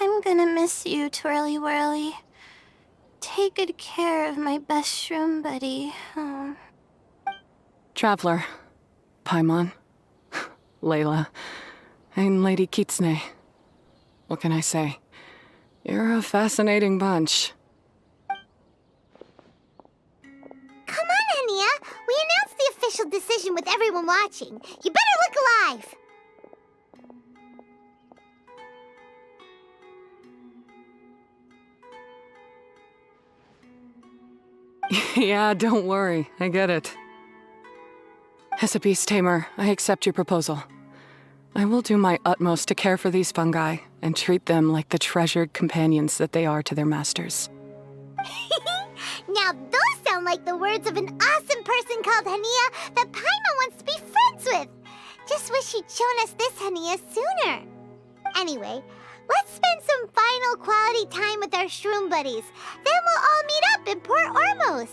I'm gonna miss you, Twirly Whirly. Take good care of my best shroom buddy. Oh.
Traveler, Paimon, Layla, and Lady Kitsune. What can I say? You're a fascinating bunch.
Come on, Hania. We announced the official decision with everyone watching. You better look alive.
Yeah, don't worry. I get it. As a beast tamer, I accept your proposal. I will do my utmost to care for these fungi and treat them like the treasured companions that they are to their masters.
Now those sound like the words of an awesome person called Hania that Paimon wants to be friends with. Just wish she'd shown us this Hania sooner. Anyway, let's spend some final quality time with our shroom buddies. Then we'll all meet up in Port Ormos.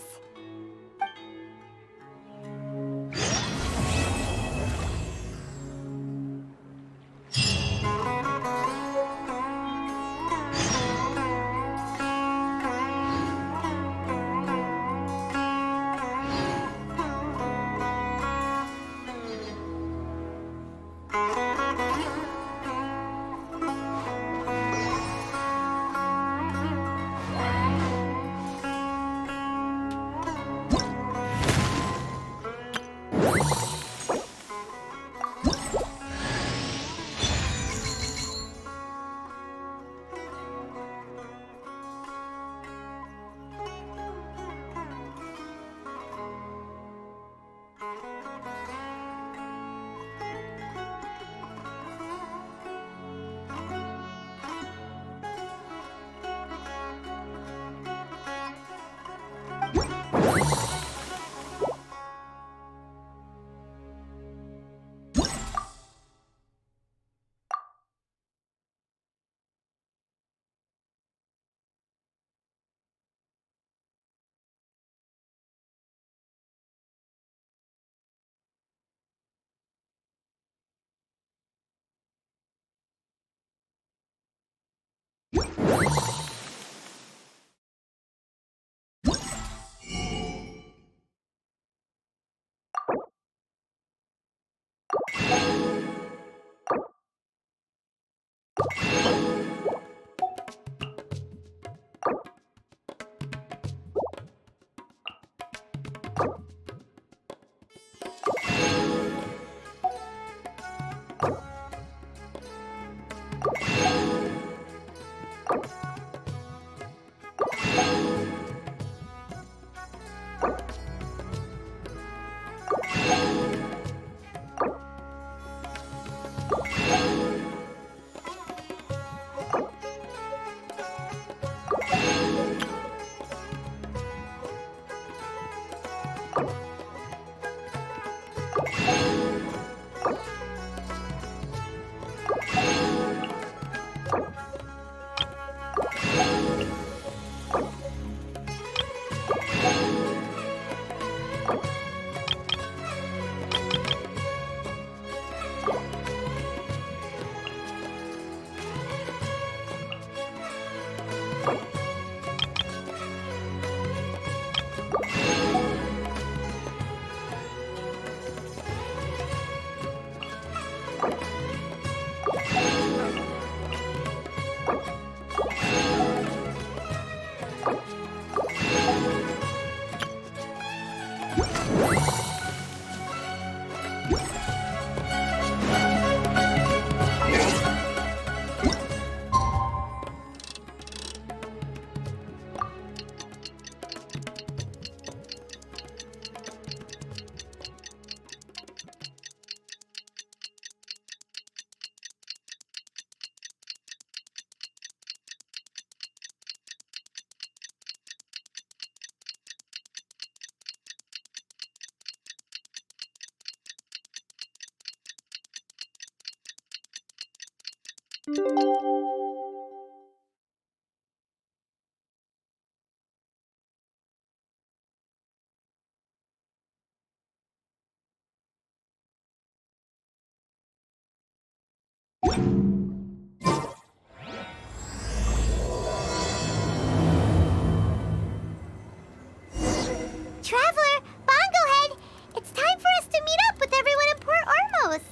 Traveler, Bongohead, it's time for us to meet up with everyone in Port Ormos.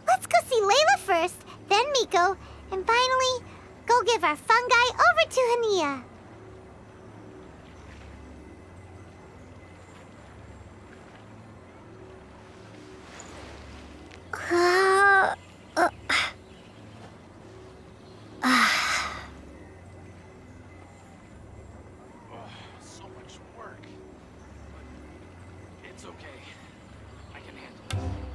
Let's go see Layla first, then Miko, and finally, go give our fungi over to Hania.
So much work. But it's okay. I can handle it.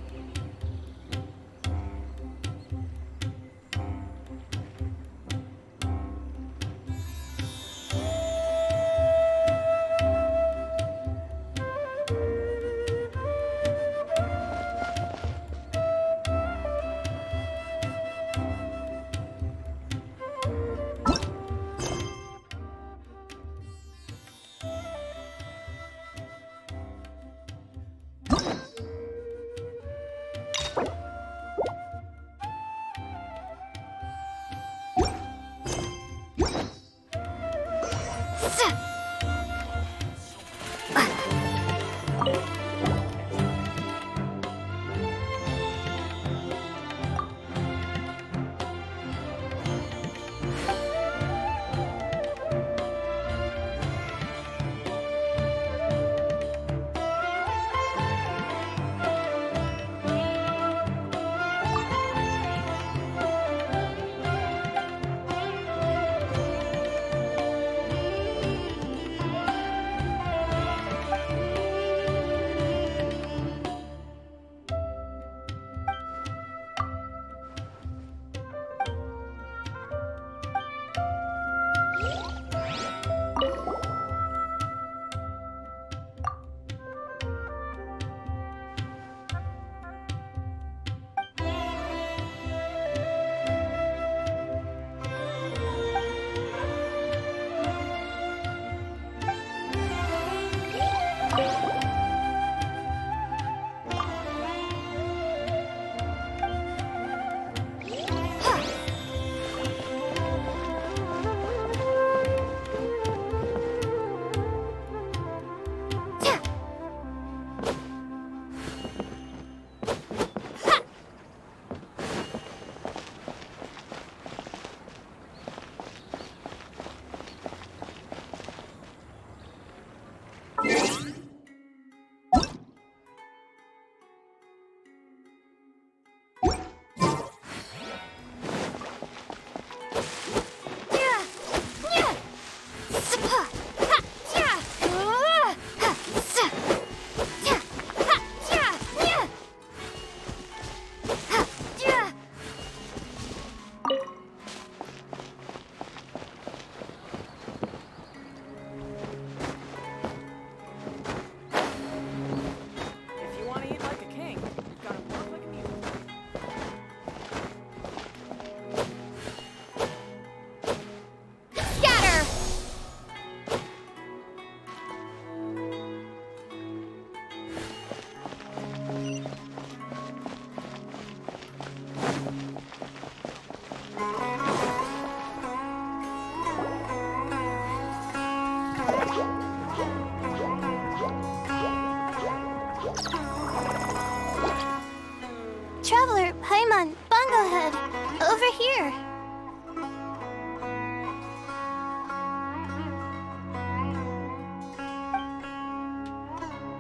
Traveler, Paimon, Bongohead, over here.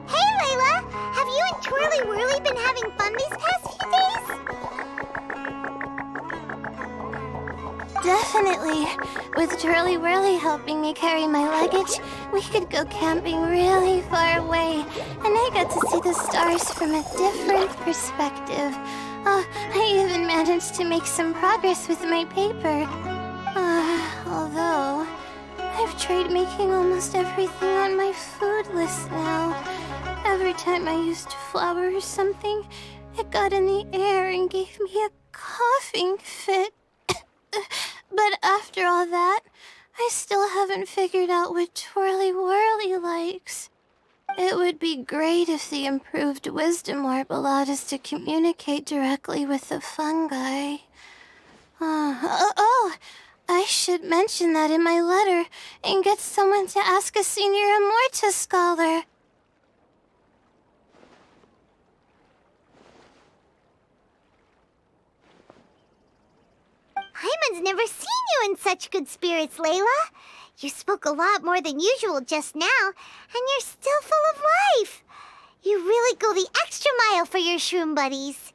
Hey, Layla! Have you and Twirly Whirly been having fun these past few days?
Definitely. With Twirly Whirly helping me carry my luggage, we could go camping really far away, and I got to see the stars from a different perspective. Oh, I even managed to make some progress with my paper. Although, I've tried making almost everything on my food list now. Every time I used flour or something, it got in the air and gave me a coughing fit. But after all that, I still haven't figured out what Twirly Whirly likes. It would be great if the improved wisdom orb allowed us to communicate directly with the fungi. I should mention that in my letter and get someone to ask a senior Amorta scholar.
Paimon's never seen you in such good spirits, Layla. You spoke a lot more than usual just now, and you're still full of life. You really go the extra mile for your shroom buddies.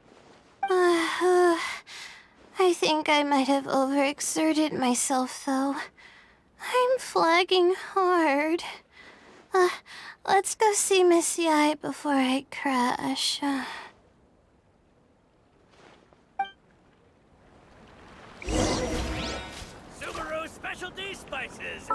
I think I might have overexerted myself, though. I'm flagging hard. Let's go see Miss Yai before I crash.
Subaru Specialty Spices!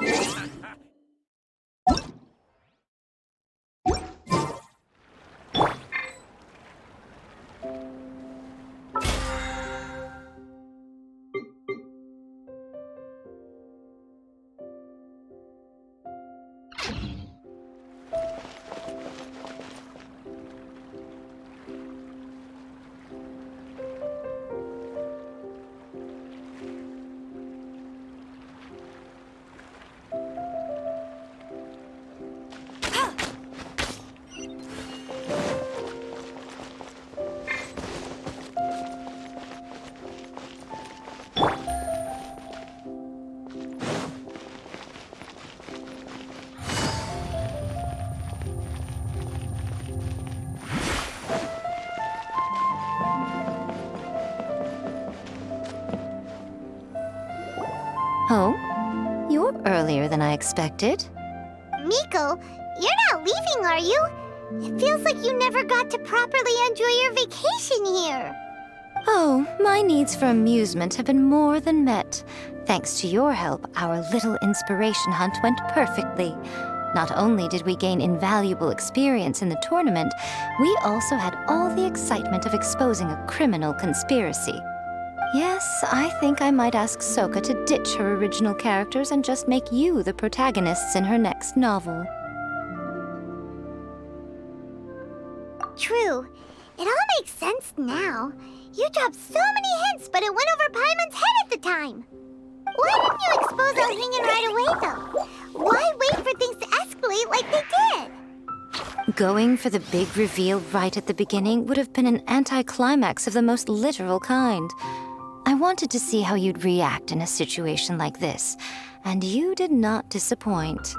Oh? You're earlier than I expected.
Miko, you're not leaving, are you? It feels like you never got to properly enjoy your vacation here.
Oh, my needs for amusement have been more than met. Thanks to your help, our little inspiration hunt went perfectly. Not only did we gain invaluable experience in the tournament, we also had all the excitement of exposing a criminal conspiracy. Yes, I think I might ask Soka to ditch her original characters and just make you the protagonists in her next novel.
True. It all makes sense now. You dropped so many hints, but it went over Paimon's head at the time. Why didn't you expose Elhingen right away, though? Why wait for things to escalate like they did?
Going for the big reveal right at the beginning would have been an anticlimax of the most literal kind. I wanted to see how you'd react in a situation like this, and you did not disappoint.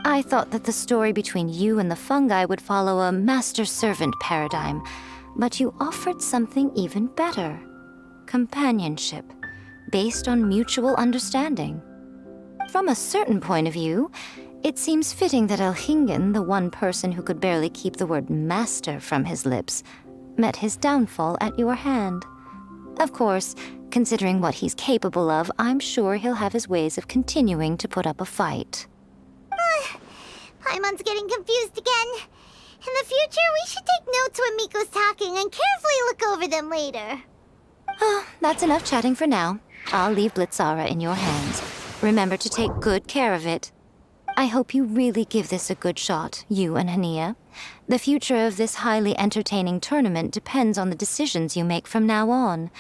I thought that the story between you and the fungi would follow a master-servant paradigm, but you offered something even better. Companionship, based on mutual understanding. From a certain point of view, it seems fitting that Elhingen, the one person who could barely keep the word master from his lips, met his downfall at your hand. Of course, considering what he's capable of, I'm sure he'll have his ways of continuing to put up a fight.
Paimon's getting confused again. In the future, we should take notes when Miko's talking and carefully look over them later.
Oh, that's enough chatting for now. I'll leave Blitzara in your hands. Remember to take good care of it. I hope you really give this a good shot, you and Hania. The future of this highly entertaining tournament depends on the decisions you make from now on.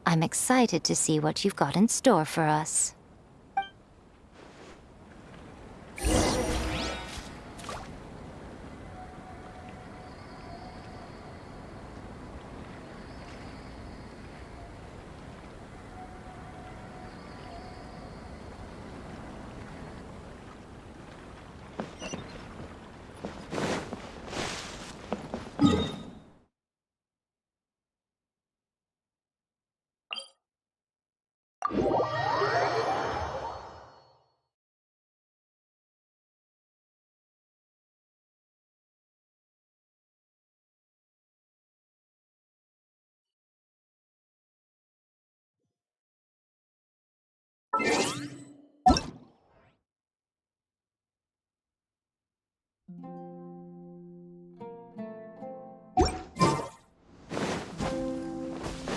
I'm excited to see what you've got in store for us.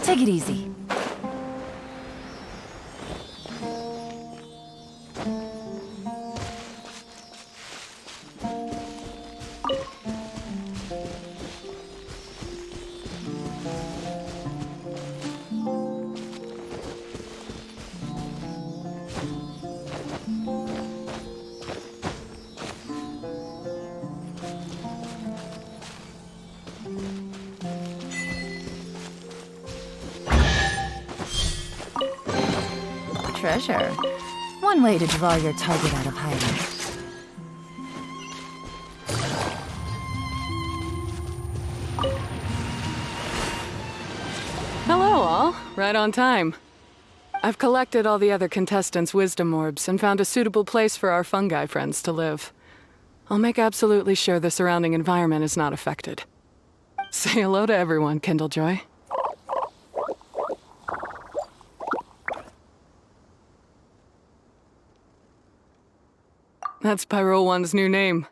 Take it easy. treasure. One way to draw your target out of hiding.
Hello, all. Right on time. I've collected all the other contestants' wisdom orbs and found a suitable place for our fungi friends to live. I'll make absolutely sure the surrounding environment is not affected. Say hello to everyone, Kindlejoy. That's Pyro One's new name.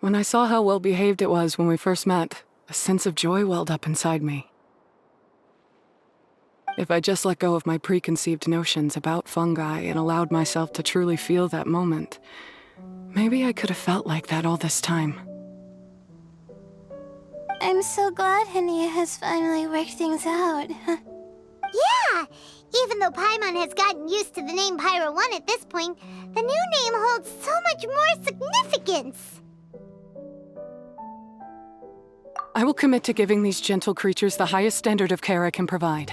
When I saw how well behaved it was when we first met, a sense of joy welled up inside me. If I just let go of my preconceived notions about fungi and allowed myself to truly feel that moment, maybe I could have felt like that all this time.
I'm so glad Hania has finally worked things out.
Yeah! Even though Paimon has gotten used to the name Pyro 1 at this point, the new name holds so much more significance!
I will commit to giving these gentle creatures the highest standard of care I can provide.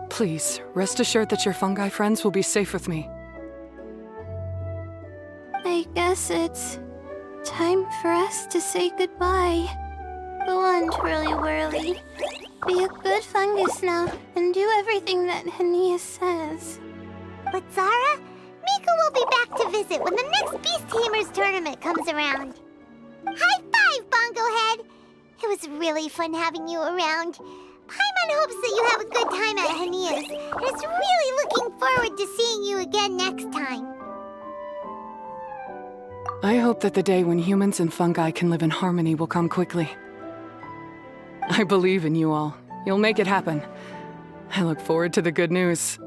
Please, rest assured that your fungi friends will be safe with me.
I guess it's time for us to say goodbye. Go on, Twirly Whirly. Be a good fungus now and do everything that Hania says.
But Zara, Mika will be back to visit when the next Beast Tamers tournament comes around. High five, Bongo Head! It was really fun having you around. Paimon hopes that you have a good time at Hania's and is really looking forward to seeing you again next time.
I hope that the day when humans and fungi can live in harmony will come quickly. I believe in you all. You'll make it happen. I look forward to the good news.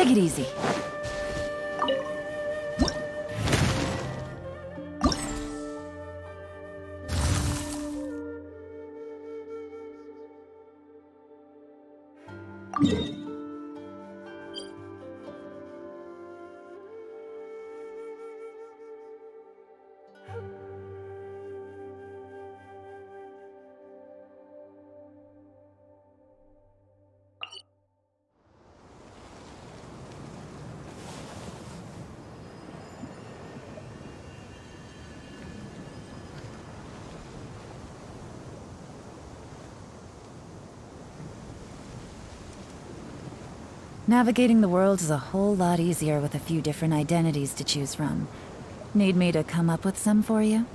Take it easy. Navigating the world is a whole lot easier with a few different identities to choose from. Need me to come up with some for you?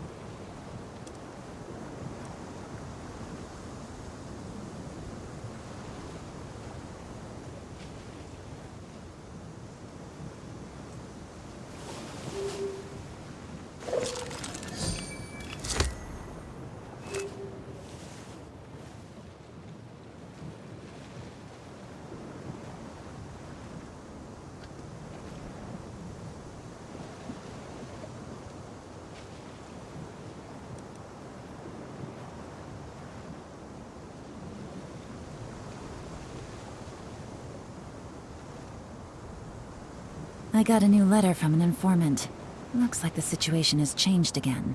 I got a new letter from an informant. Looks like the situation has changed again.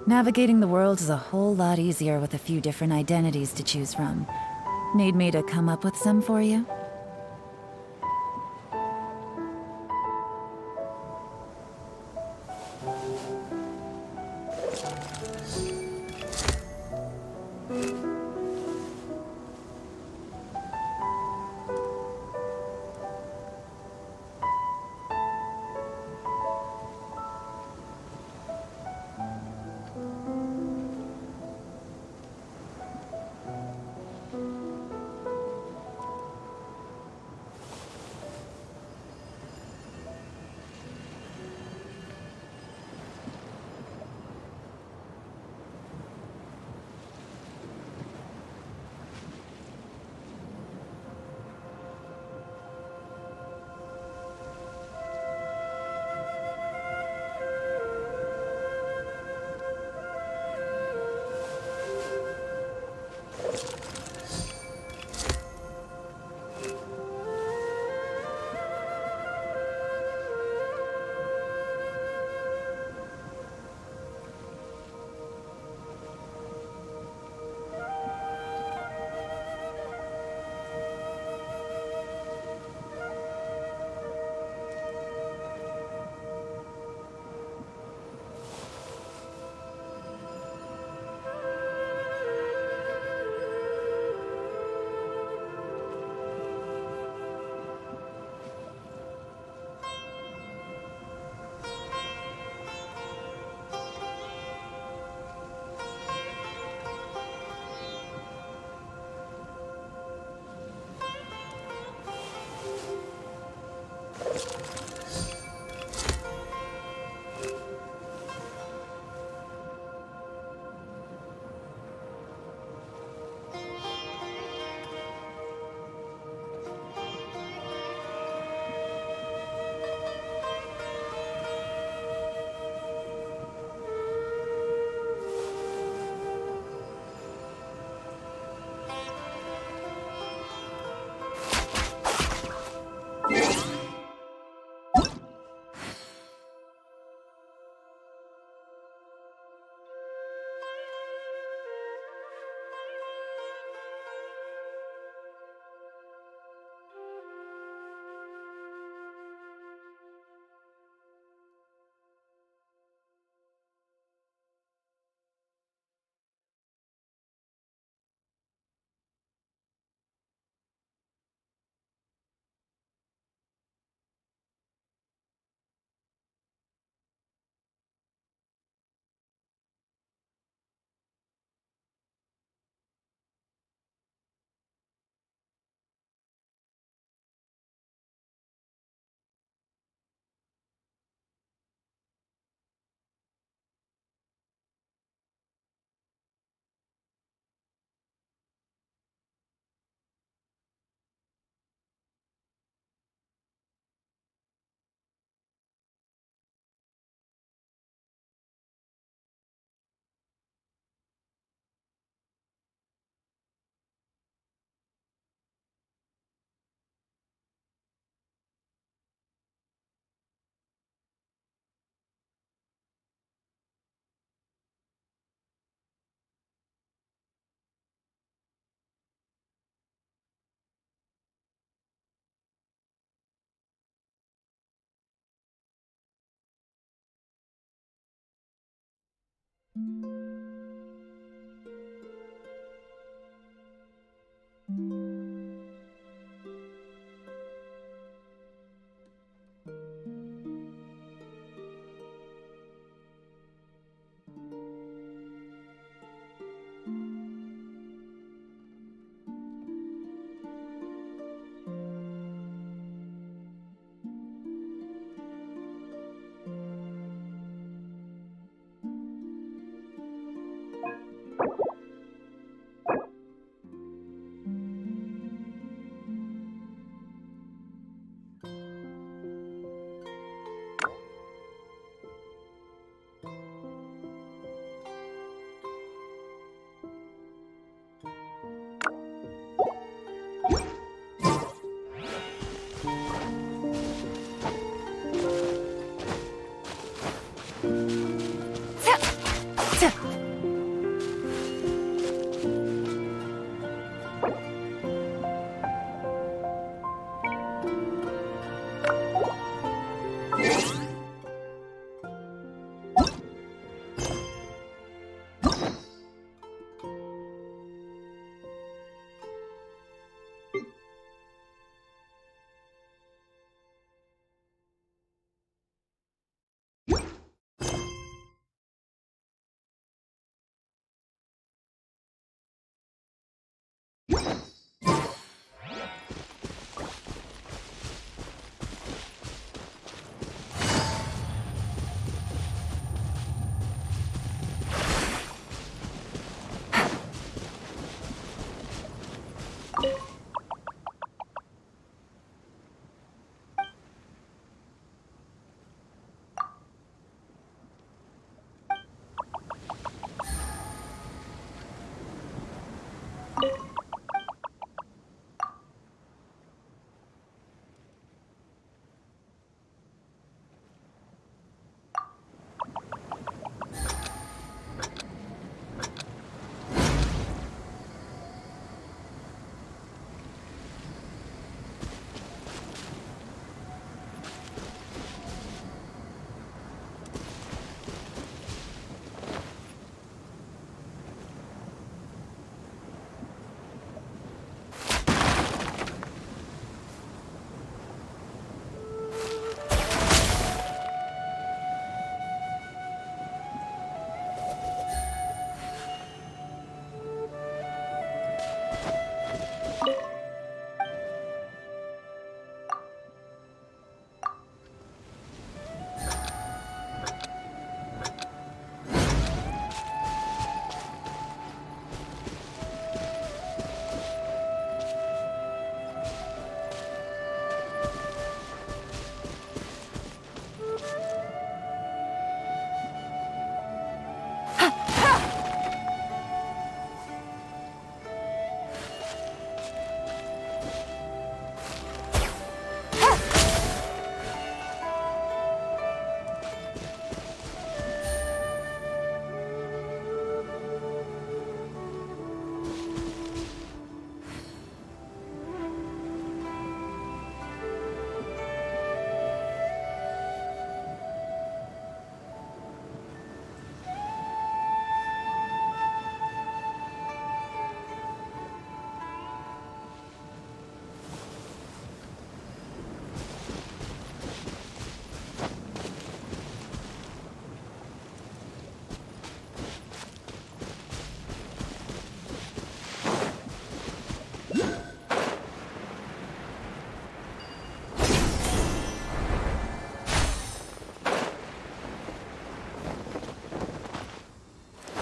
Navigating the world is a whole lot easier with a few different identities to choose from. Need me to come up with some for you?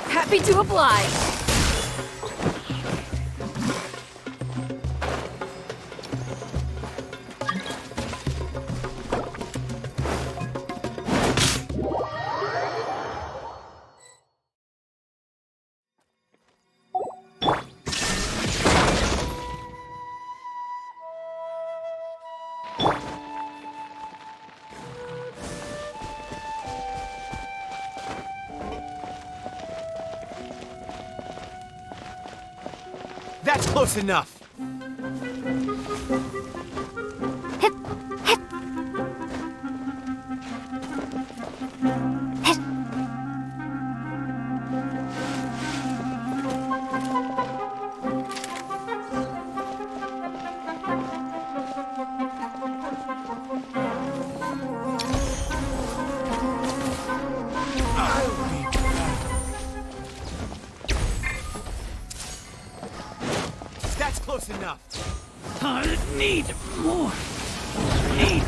Happy to oblige.
That's close enough.
close enough. I need more. Need.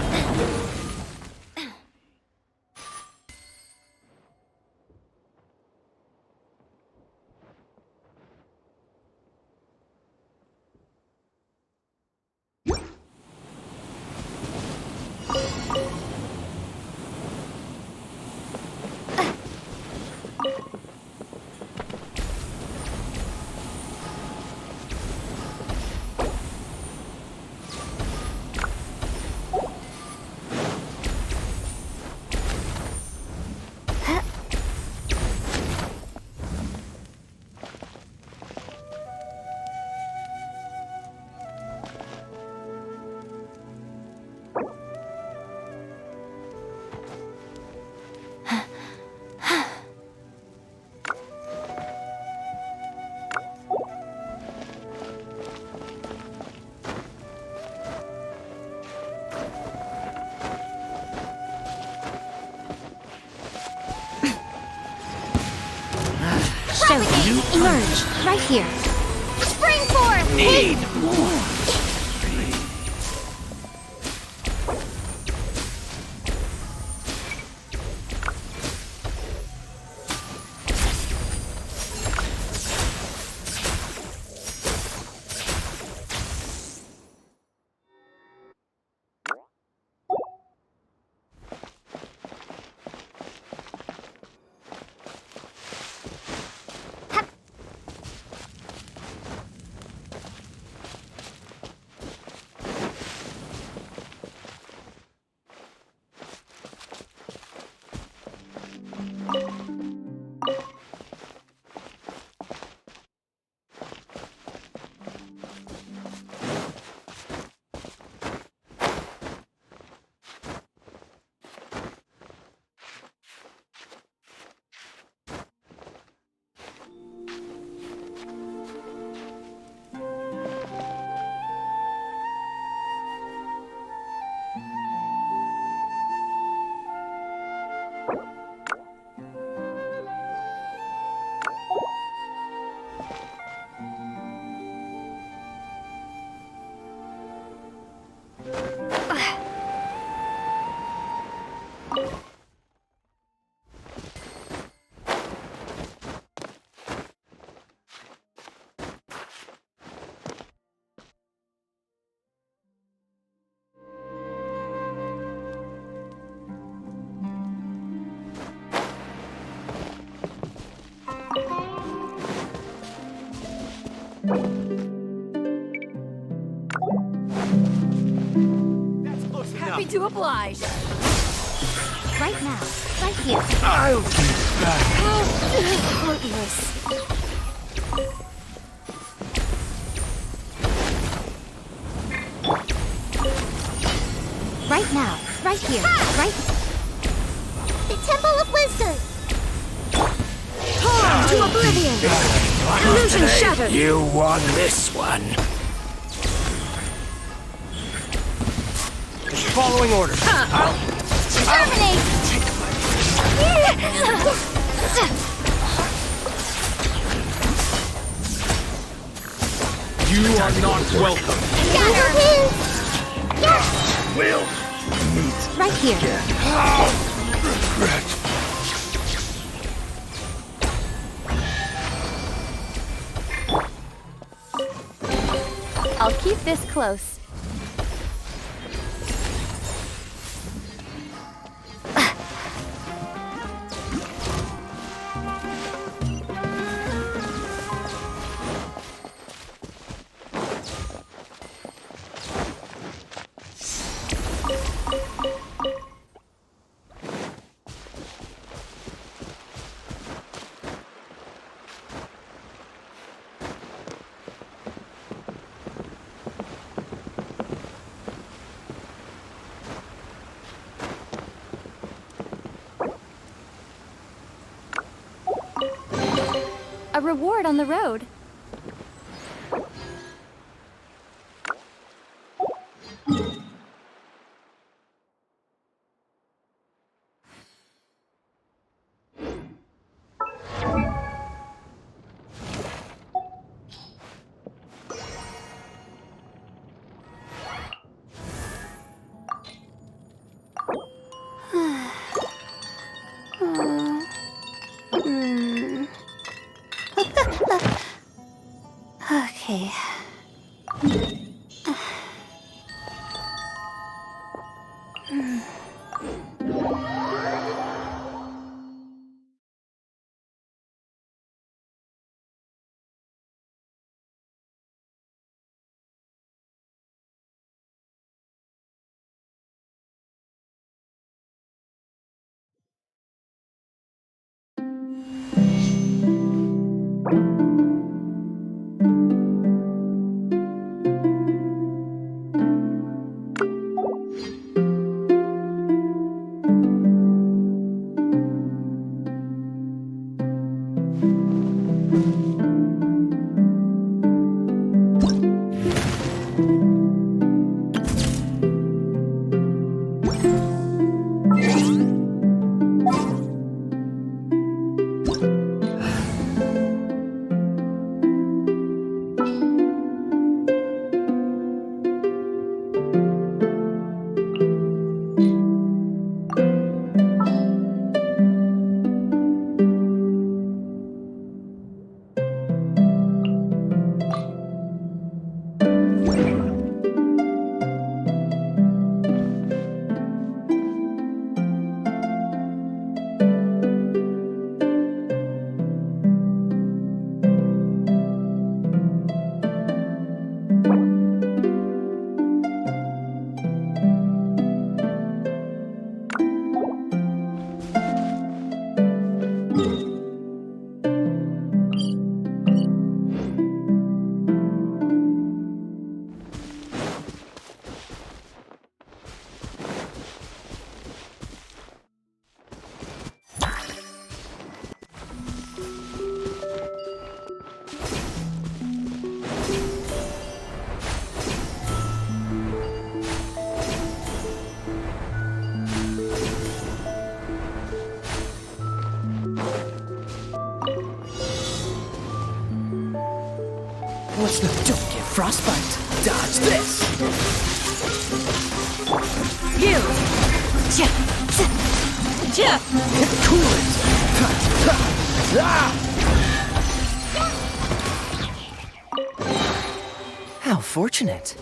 Emerge, right here.
Spring forth!
Need more.
Happy to oblige.
Right now, right here.
I'll be back.
Heartless.
Right now, right here, right. The Temple of Wisdom.
Torn to oblivion. Illusion shattered.
You won this one. Following orders.
Terminate!
You are not welcome.
Gather his! Yes!
Will meet
Right here.
again. Regret.
I'll keep this close. A reward on the road.
Okay.
What's the... Don't get frostbite. Dodge this.
You! Cha! Cha!
Cool it. How fortunate.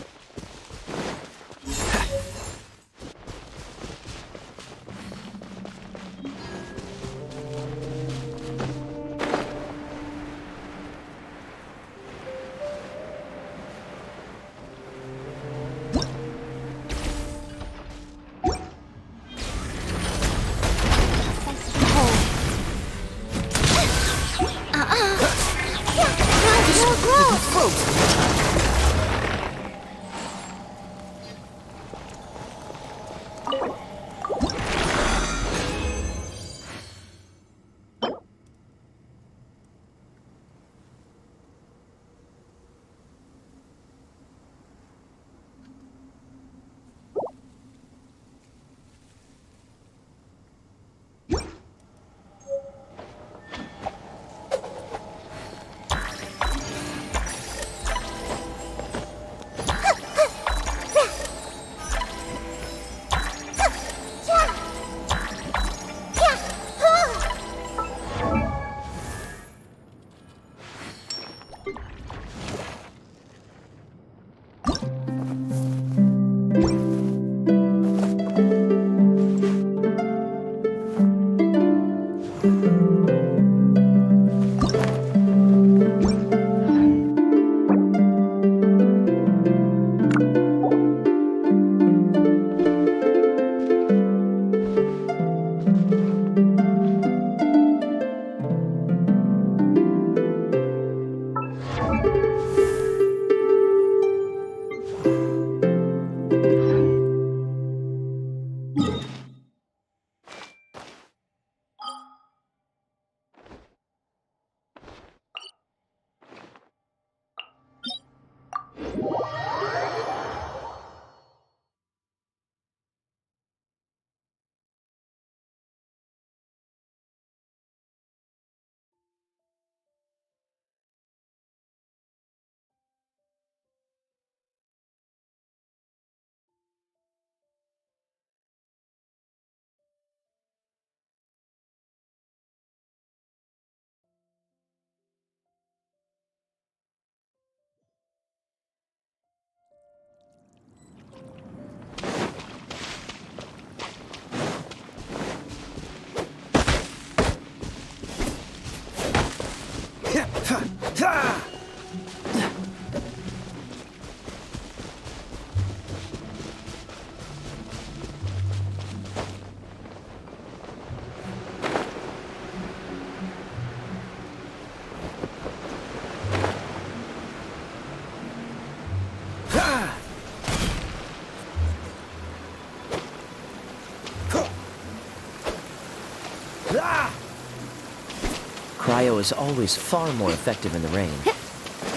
Cryo is always far more effective in the rain.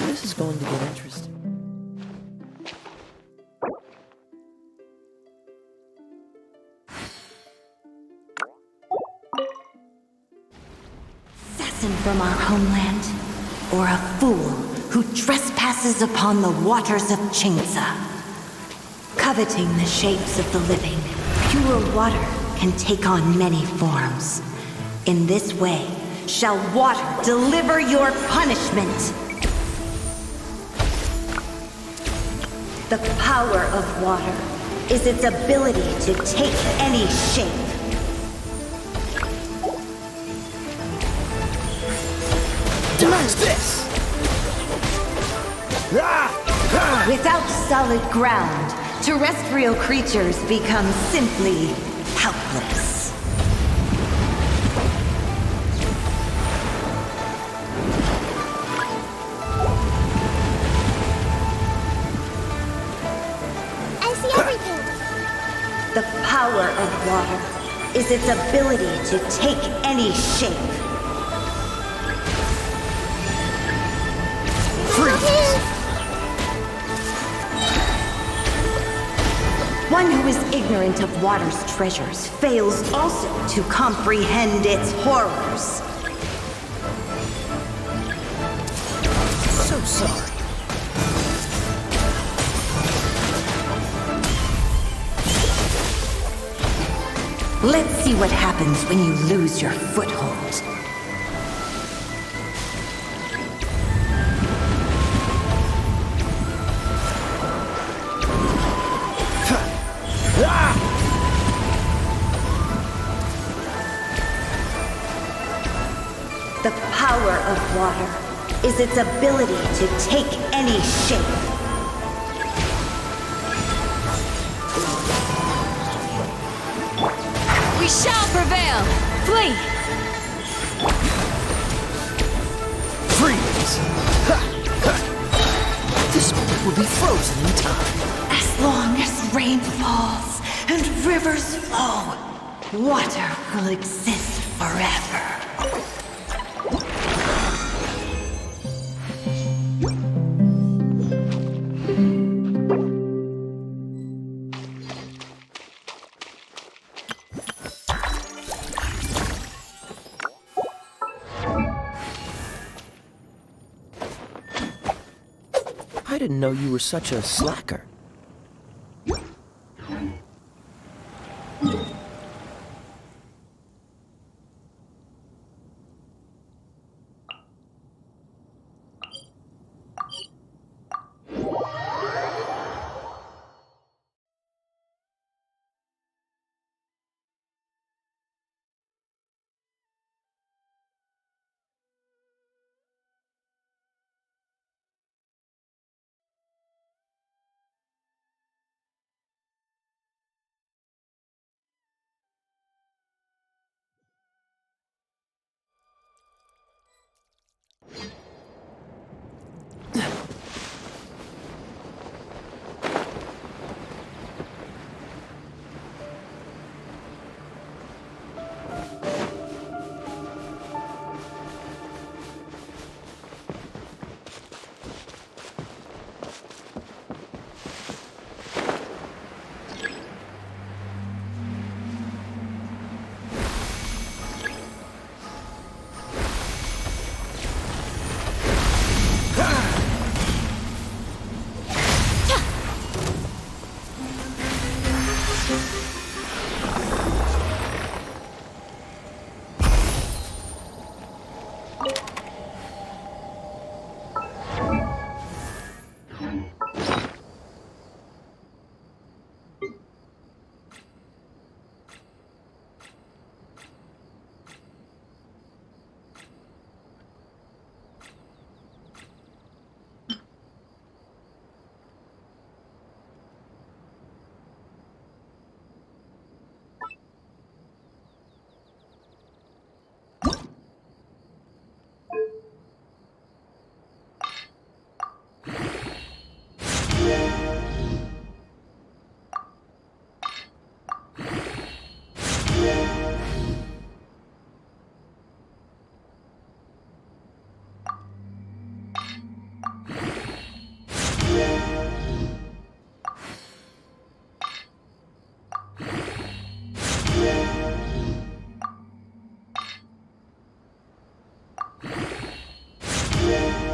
This is going to get interesting.
Assassin from our homeland, or a fool who trespasses upon the waters of Chingsa. Coveting the shapes of the living, pure water can take on many forms. In this way, shall water deliver your punishment. The power of water is its ability to take any shape.
What's this?
Without solid ground, terrestrial creatures become simply helpless.
I see everything.
The power of water is its ability to take any shape. One who is ignorant of water's treasures fails also to comprehend its horrors.
So sorry.
Let's see what happens when you lose your foothold. The power of water is its ability to take any shape.
We shall prevail! Flee!
Freeze! This moment will be frozen in time.
As long as rain falls and rivers flow, water will exist forever.
I didn't know you were such a slacker.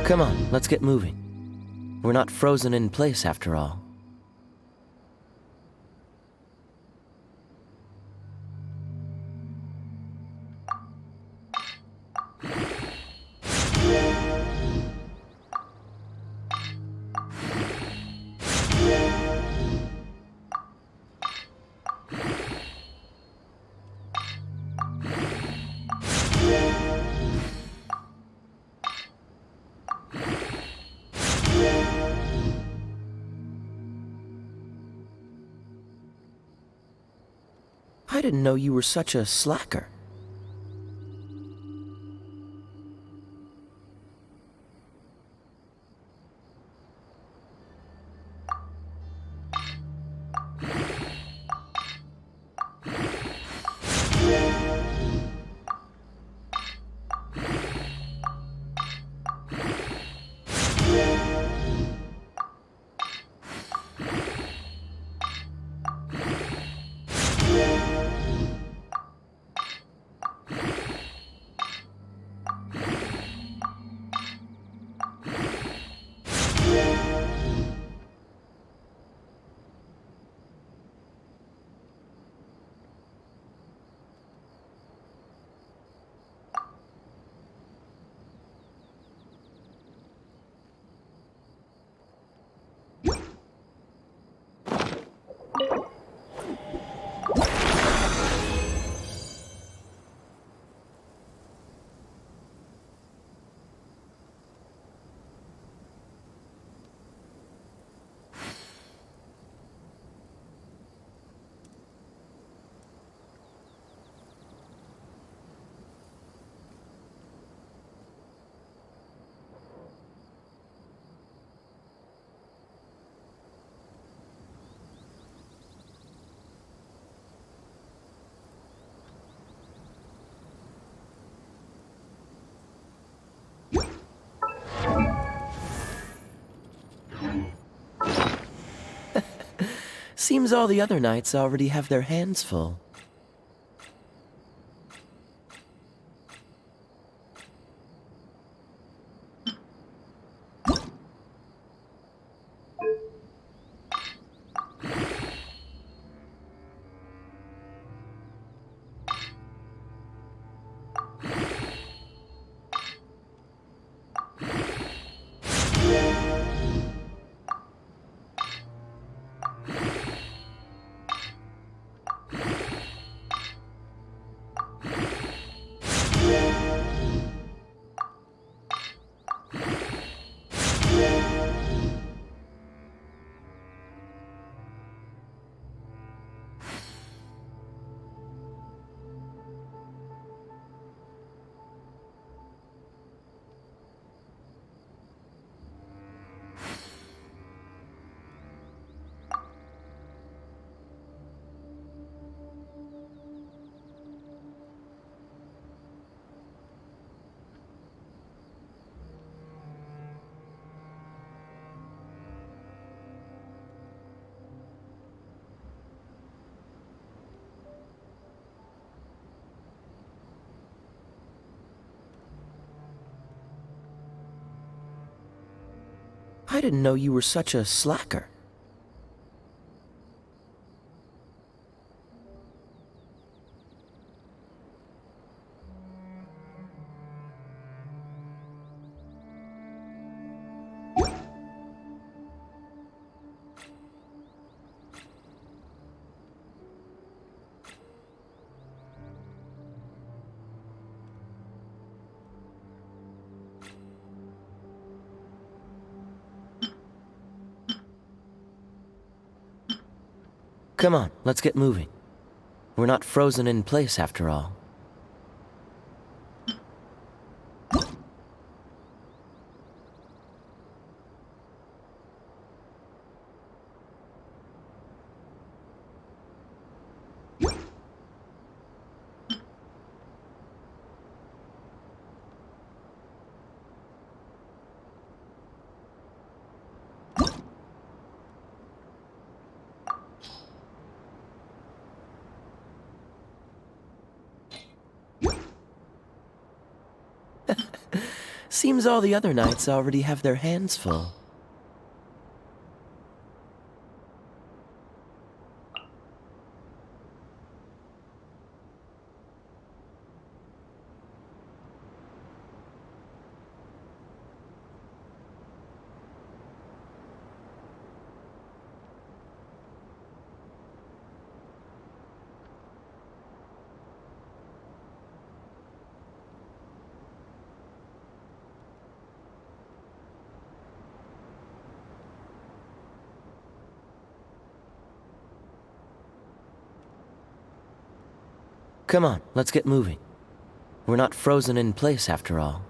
Come on, let's get moving. We're not frozen in place after all. I didn't know you were such a slacker. Seems all the other knights already have their hands full. I didn't know you were such a slacker. Come on, let's get moving. We're not frozen in place after all. Seems all the other knights already have their hands full. Come on, let's get moving. We're not frozen in place after all.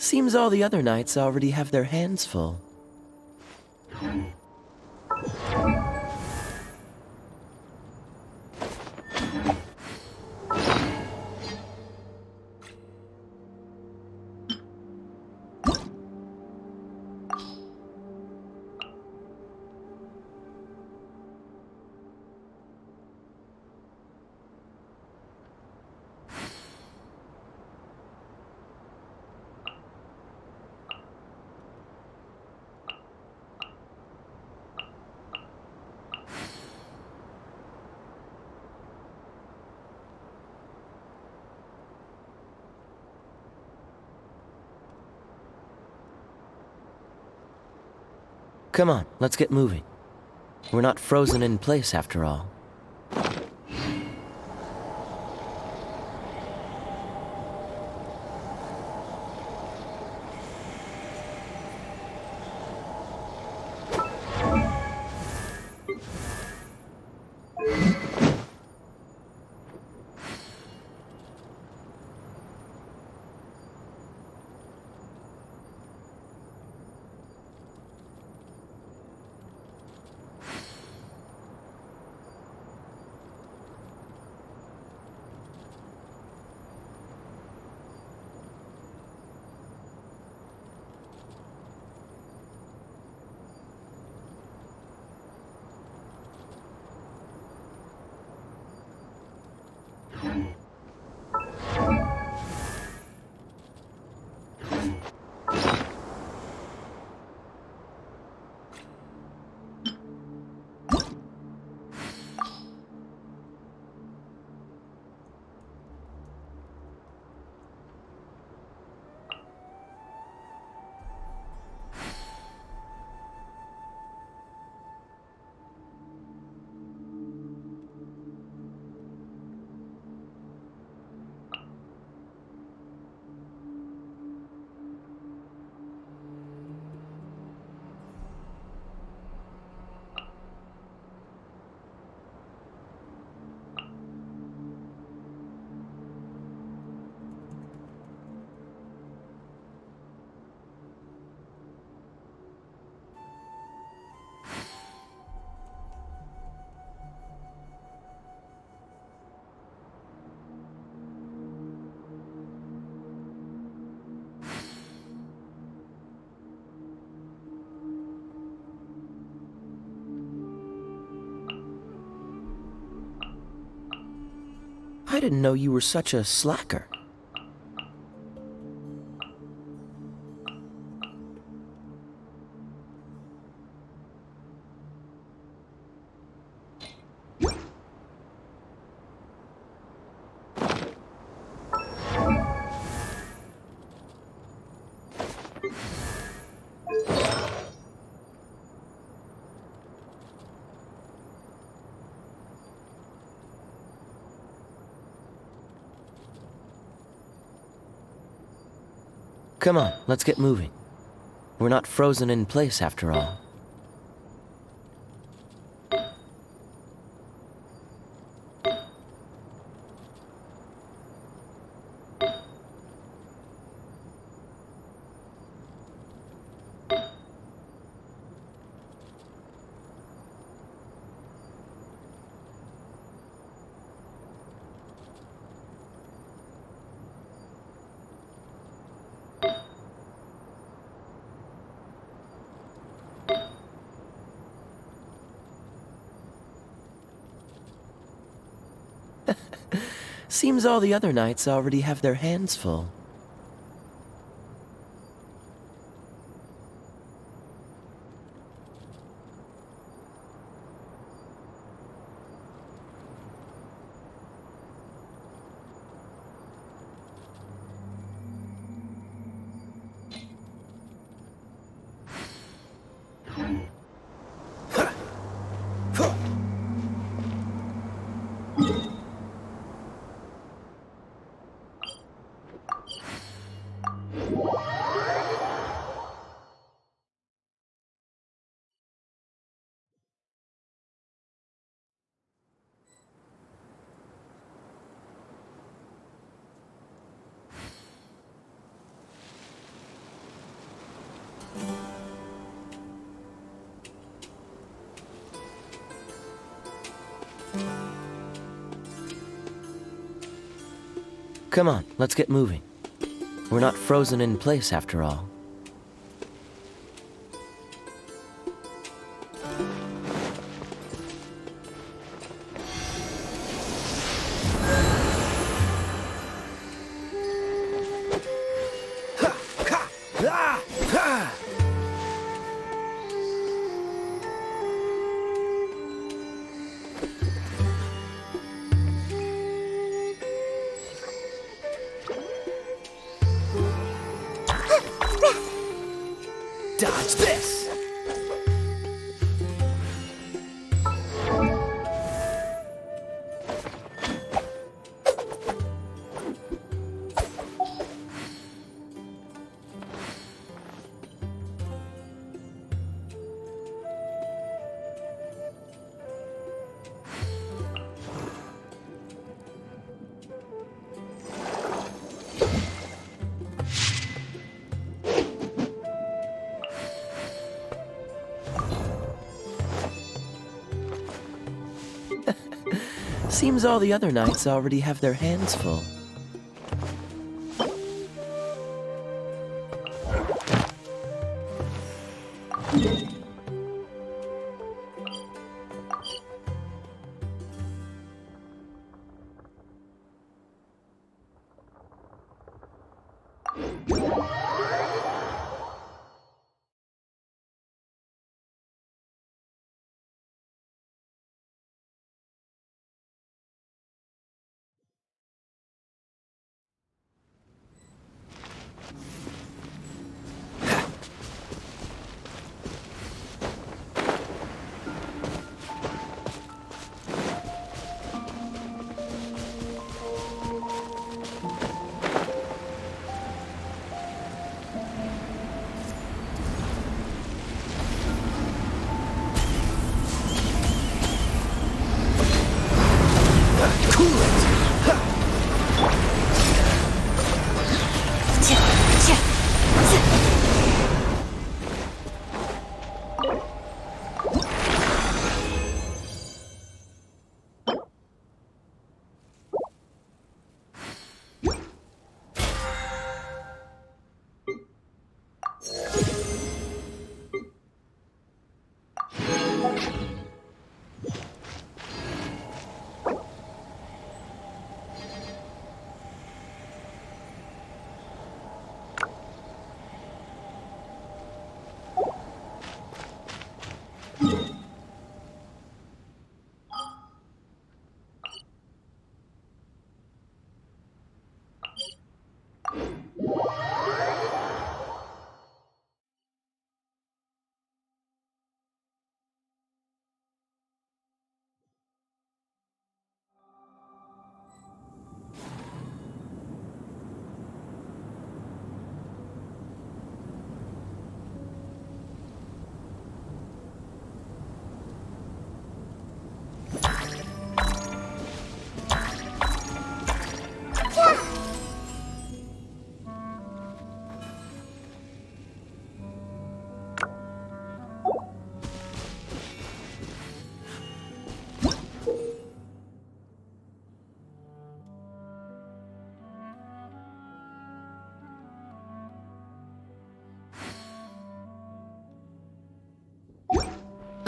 Seems all the other knights already have their hands full. Come on, let's get moving. We're not frozen in place after all. I didn't know you were such a slacker. Come on, let's get moving. We're not frozen in place after all. Seems all the other knights already have their hands full. Come on, let's get moving. We're not frozen in place after all.
Dodge this!
Seems all the other knights already have their hands full.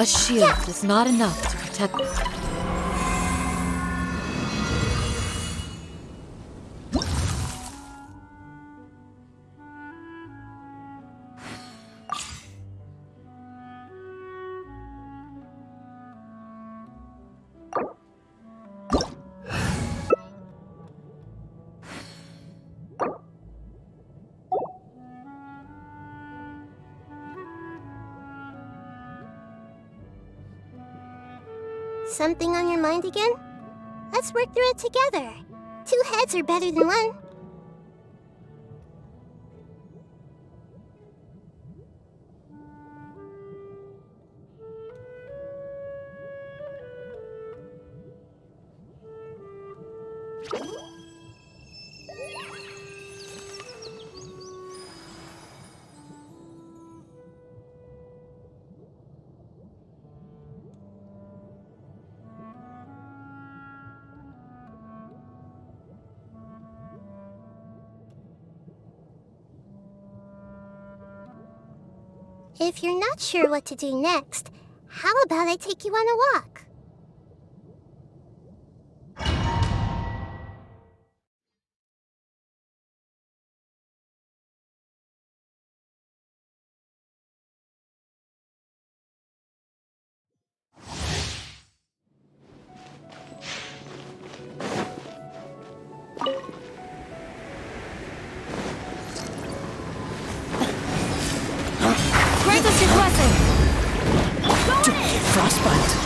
A shield is not enough to protect.
Something on your mind again? Let's work through it together. 2 heads are better than 1. If you're not sure what to do next, how about I take you on a walk?
Grant us your blessing!
Frostbite!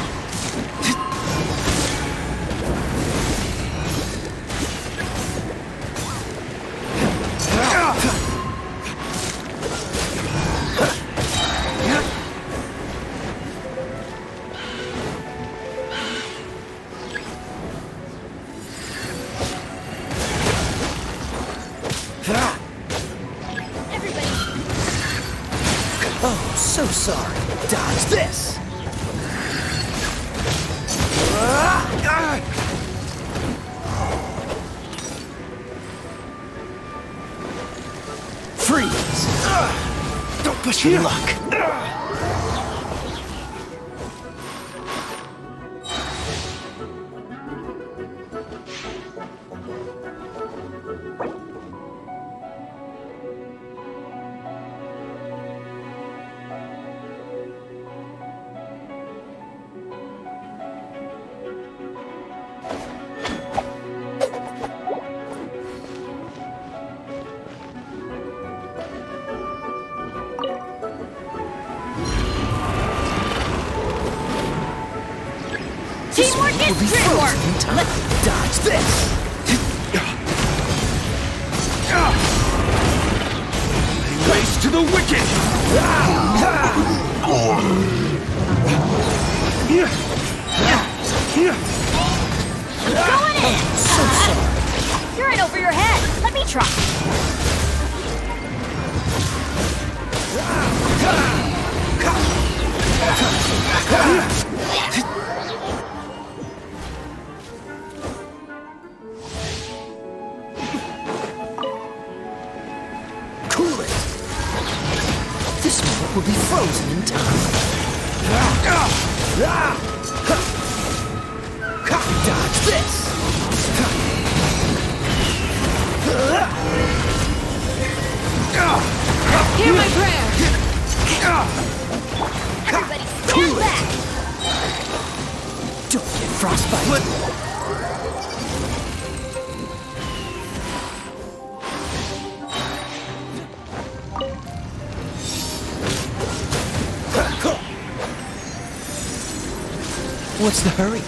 Oh, so sorry. Dodge this! Freeze! Don't push your luck!
Teamwork is teamwork!
Let's dodge this!
Race to the wicked!
Going in!
So sorry.
You're in over your head! Let me try!
Cool it! This moment will be frozen in time. Dodge this!
Hear my prayer! Everybody stand back!
Don't get frostbite! What's the hurry?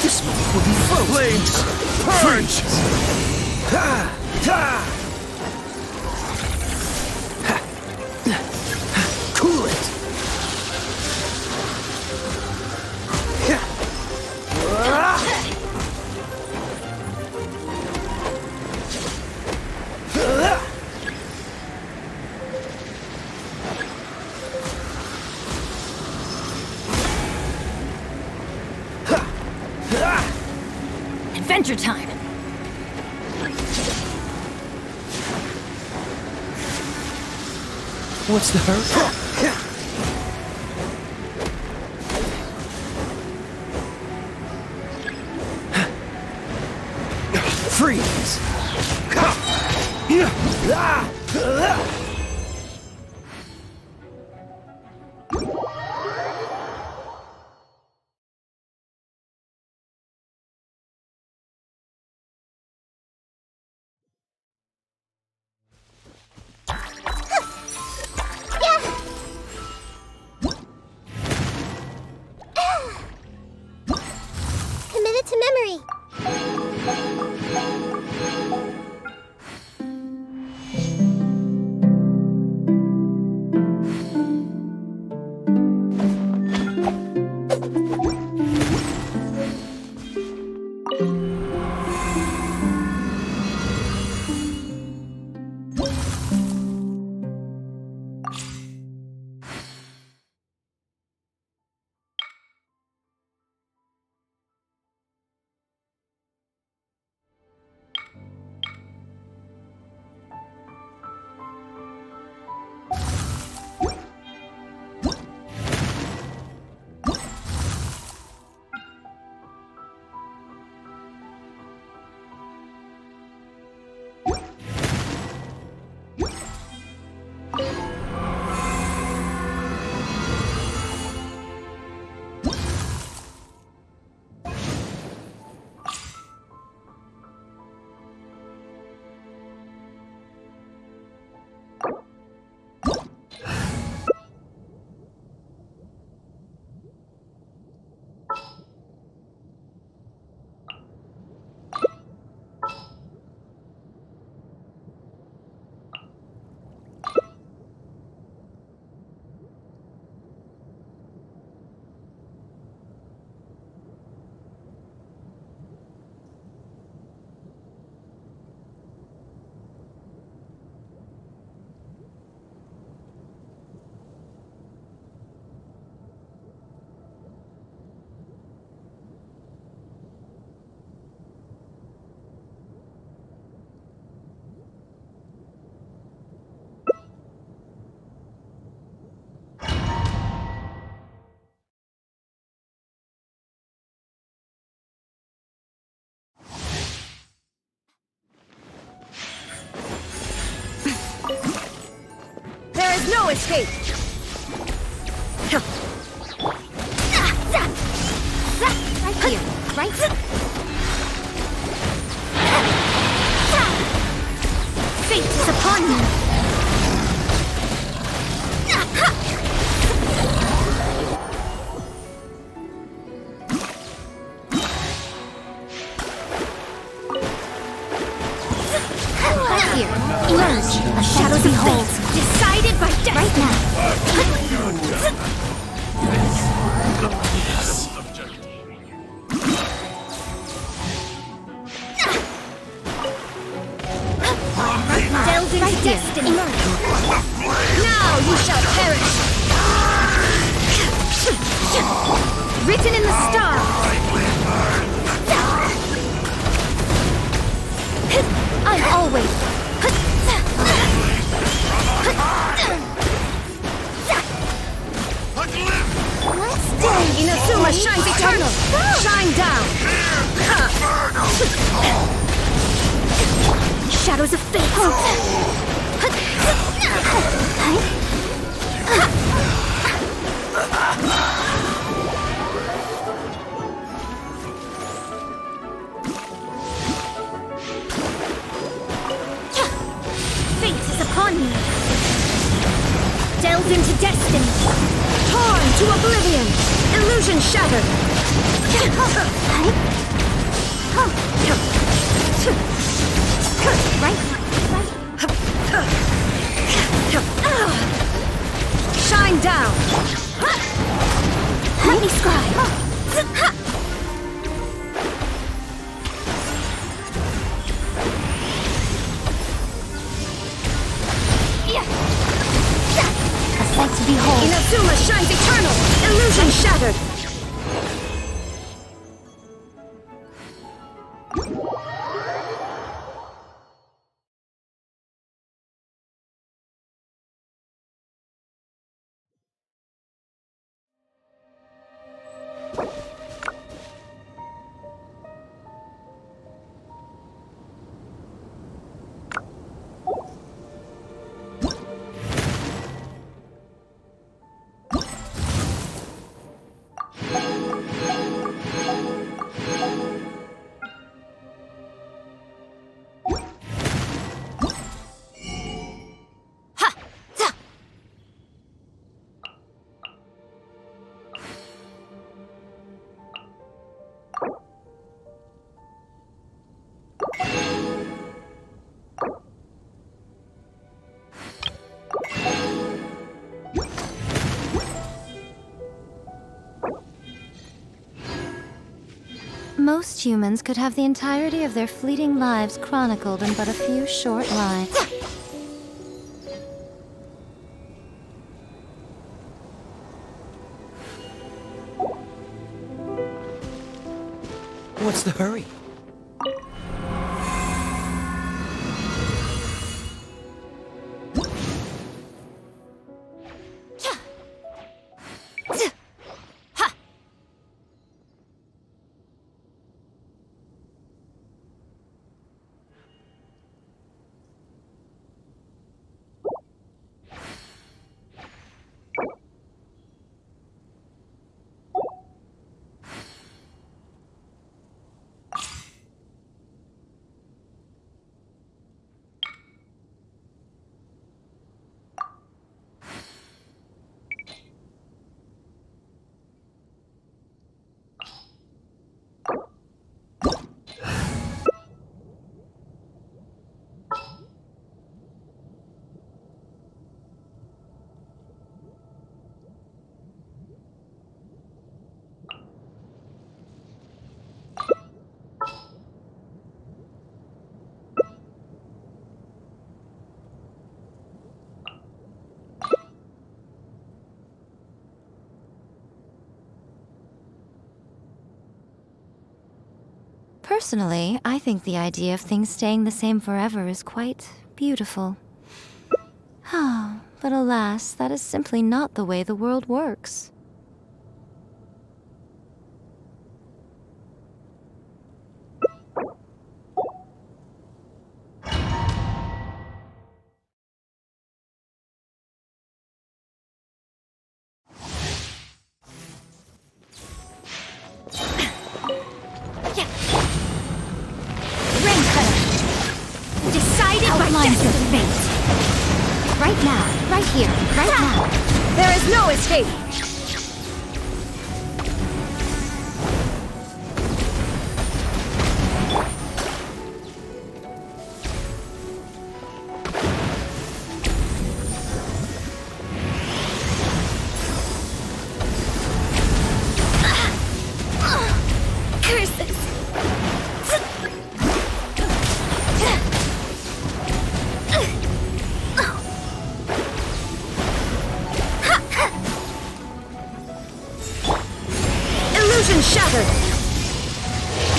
This moment will be frozen.
Flames!
Cool it!
Adventure time!
What's the hurry? Freeze!
Committed to memory.
There is no escape!
Right here, right?
Fate is upon you!
Right here. Emerge. A shadow beholds.
Decided by death!
Right now.
Delved into destiny! Now you shall perish! Written in the stars! I'm always... Inazuma shines eternal! Shine down! Shadows of fate! Fate is upon me! Delved into destiny! Torn to oblivion! Illusion shattered! Shine down!
Mighty scribe. A sight to behold.
Inazuma shines eternal! Illusion shattered!
Most humans could have the entirety of their fleeting lives chronicled in but a few short lines.
What's the hurry?
Personally, I think the idea of things staying the same forever is quite beautiful. But alas, that is simply not the way the world works.
Right now, right here, right now. There is no escape. Curses. Shattered!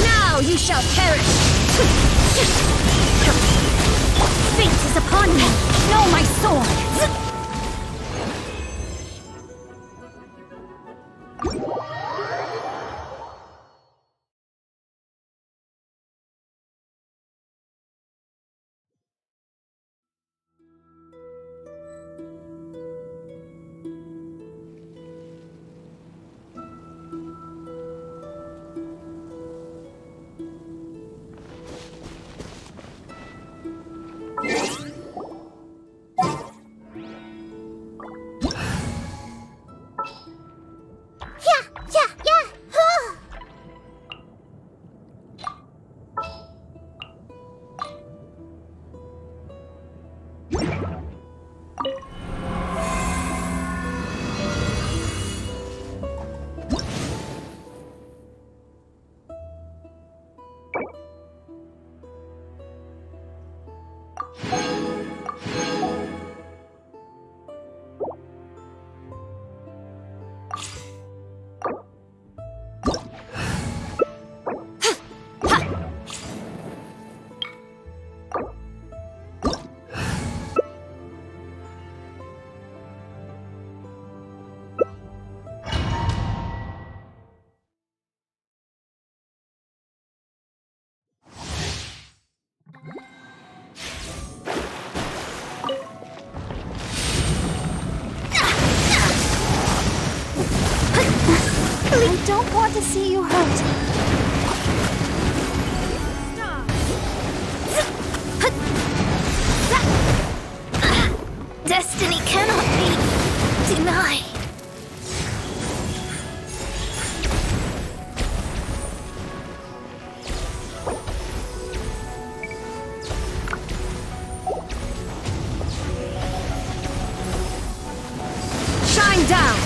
Now you shall perish! Fate is upon me! Know my sword!
I don't want to see you hurt.
Destiny cannot be denied. Shine down!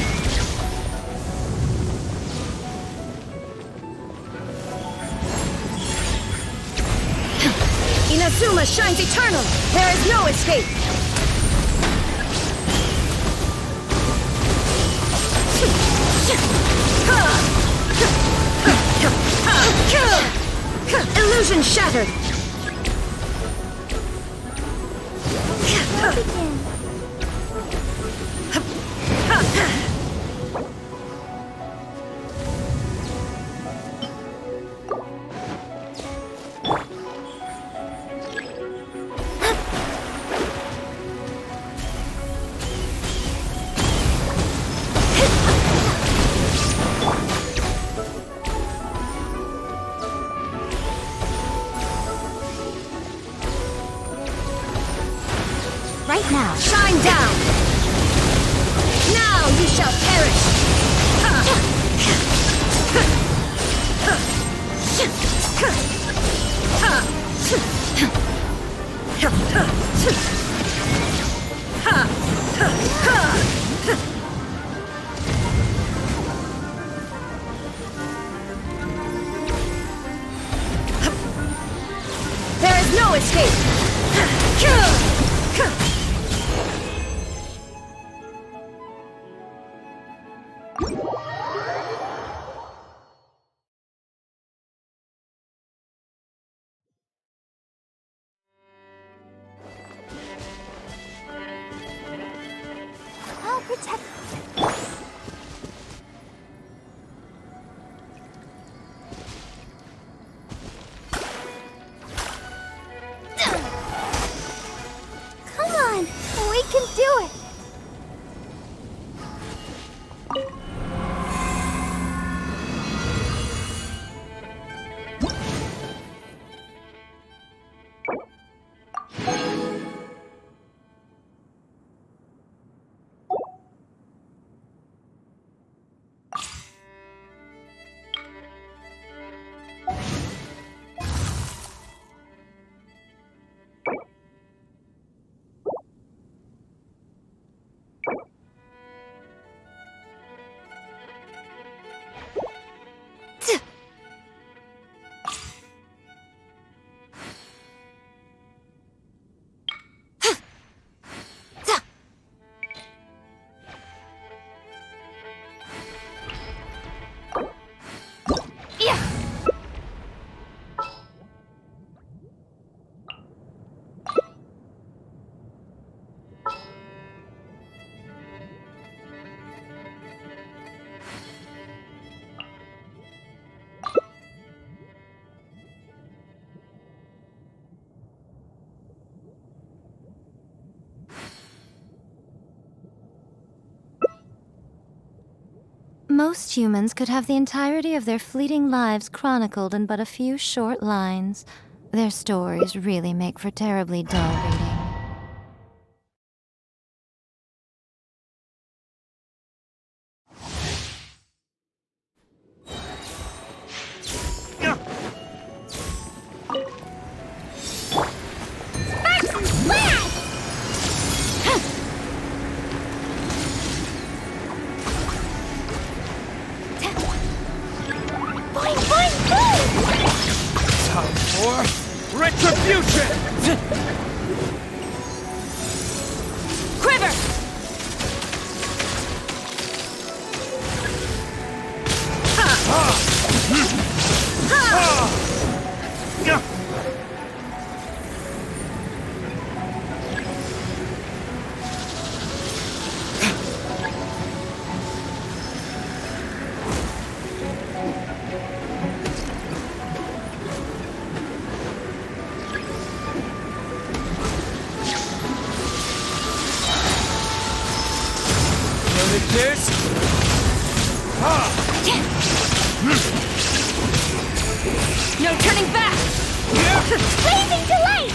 Inazuma shines eternal! There is no escape! Illusion shattered!
Right now.
Shine down! Now you shall perish! There is no escape!
I'll protect. Come on, we can do it.
Most humans could have the entirety of their fleeting lives chronicled in but a few short lines. Their stories really make for terribly dull reading.
Time for retribution!
Quiver!
This?
No turning back!
Blazing delight!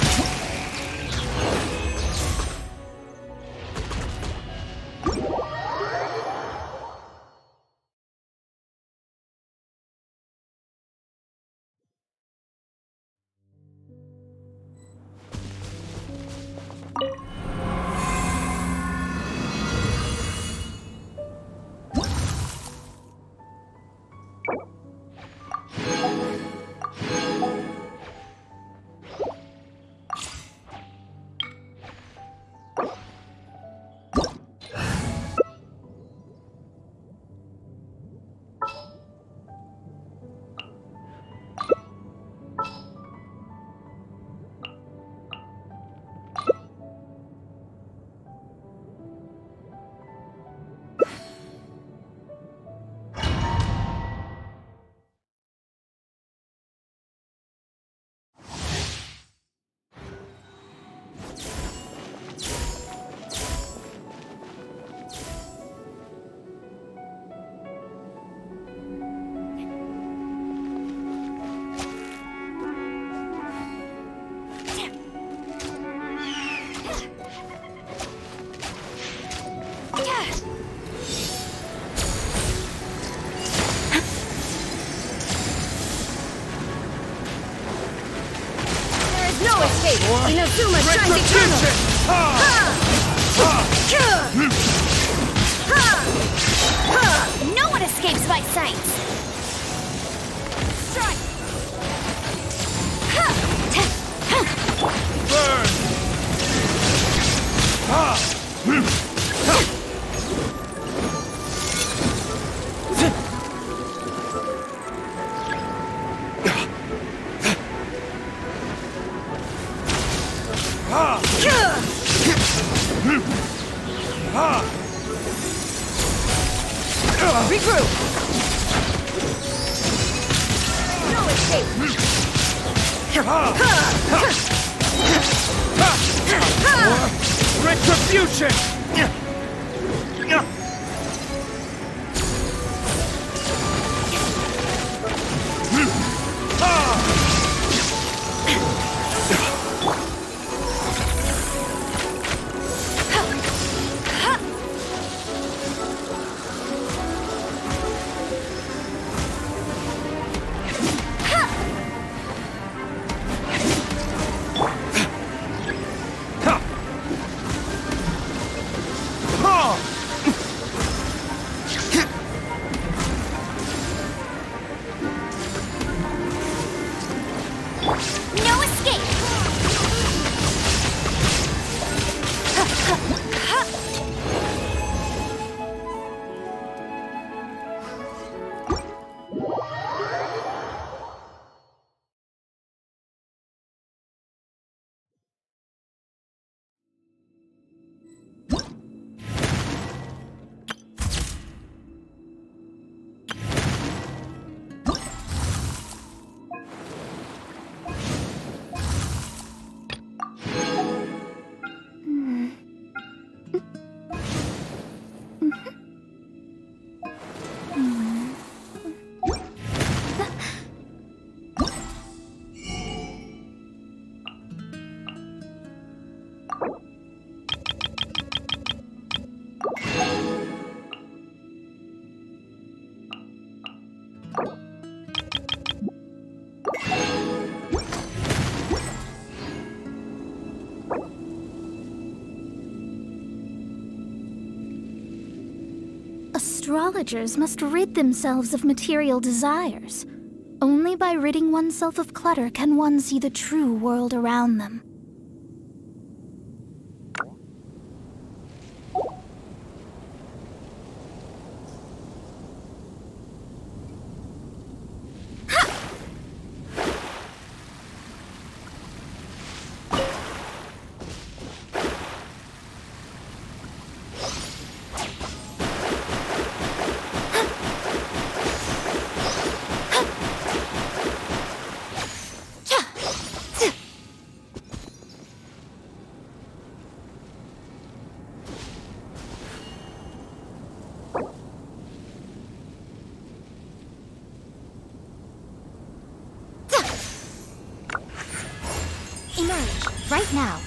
Inazuma shines eternal! No one escapes my sights! Strike!
Regroup!
No escape!
Retribution!
No escape!
Astrologers must rid themselves of material desires. Only by ridding oneself of clutter can one see the true world around them.
Emerge, right now.